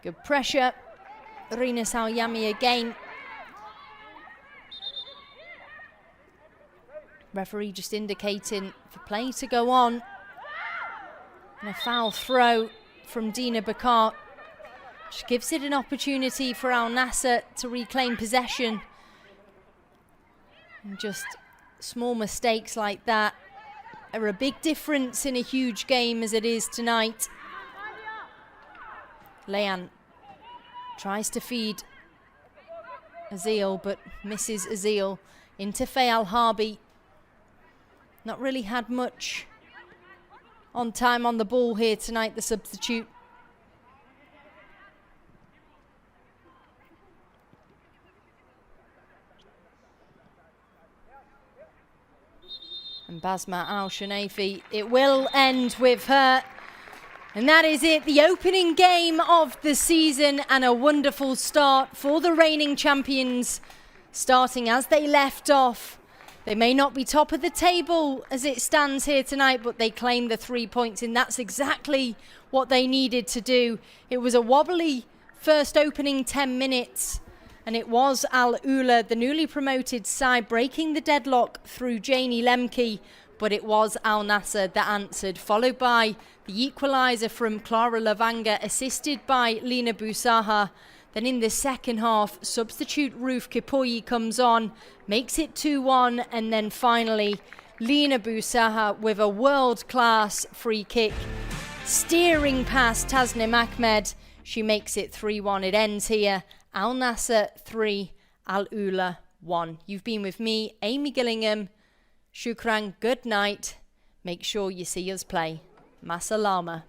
Good pressure. Rina Salyami again. Referee just indicating for play to go on. And a foul throw from Dina Bakar. Which gives it an opportunity for Al Nassr to reclaim possession. And just small mistakes like that are a big difference in a huge game as it is tonight. Layan tries to feed Azil, but misses Azil into Faye Al-Harbi. Not really had much on time on the ball here tonight, the substitute. And Basma Al-Shanafi, it will end with her. And that is it, the opening game of the season, and a wonderful start for the reigning champions, starting as they left off. They may not be top of the table as it stands here tonight, but they claim the 3 points, and that's exactly what they needed to do. It was a wobbly first opening 10 minutes, and it was Al Ula, the newly promoted side, breaking the deadlock through Janie Lemke, but it was Al Nassr that answered, followed by the equaliser from Clara Lavanga, assisted by Lina Busaha. Then in the second half, substitute Ruth Kipoyi comes on, makes it 2-1, and then finally Lina Busaha with a world-class free kick, steering past Tasnim Ahmed. She makes it 3-1. It ends here. Al Nassr 3, Al Ula 1. You've been with me, Amy Gillingham. Shukran, good night. Make sure you see us play. Masalama.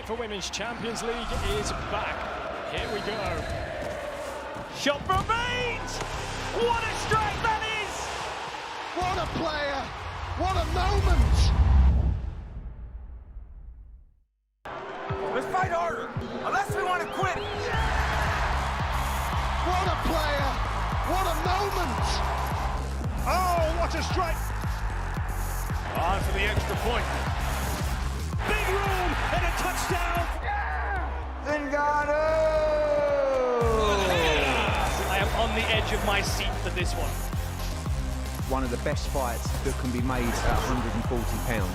UEFA Women's Champions League is back. Here we go. Shot from Baines! What a strike that is! What a player! What a moment! Let's fight harder, unless we want to quit. What a player! What a moment! Oh, what a strike! On for the extra point. Big room and a touchdown! I am on the edge of my seat for this one. One of the best fights that can be made at 140 pounds.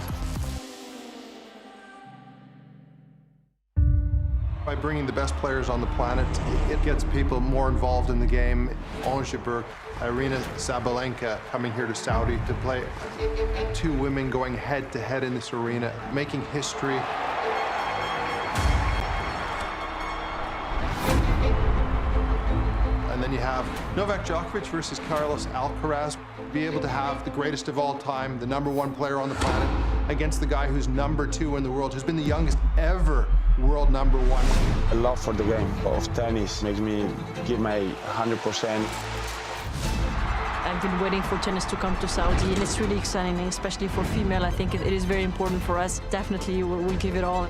By bringing the best players on the planet, it gets people more involved in the game. Onsha Burke, Irina Sabalenka coming here to Saudi to play. Two women going head-to-head in this arena, making history. And then you have Novak Djokovic versus Carlos Alcaraz. Be able to have the greatest of all time, the #1 player on the planet, against the guy who's #2 in the world, who's been the youngest ever world #1. A love for the game of tennis makes me give my 100%. I've been waiting for tennis to come to Saudi, and it's really exciting, especially for female. I think it is very important for us. Definitely, we'll give it all.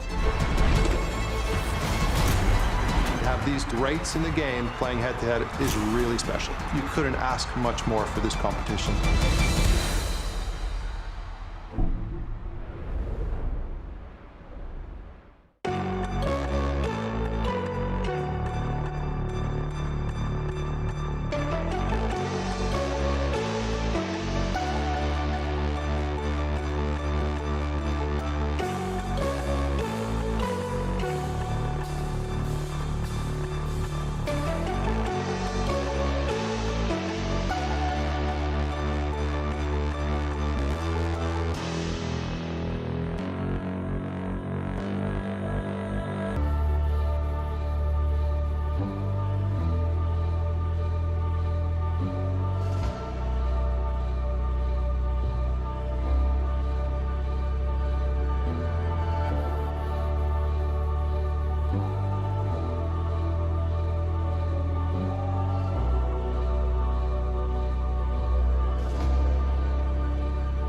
To have these greats in the game playing head-to-head is really special. You couldn't ask much more for this competition.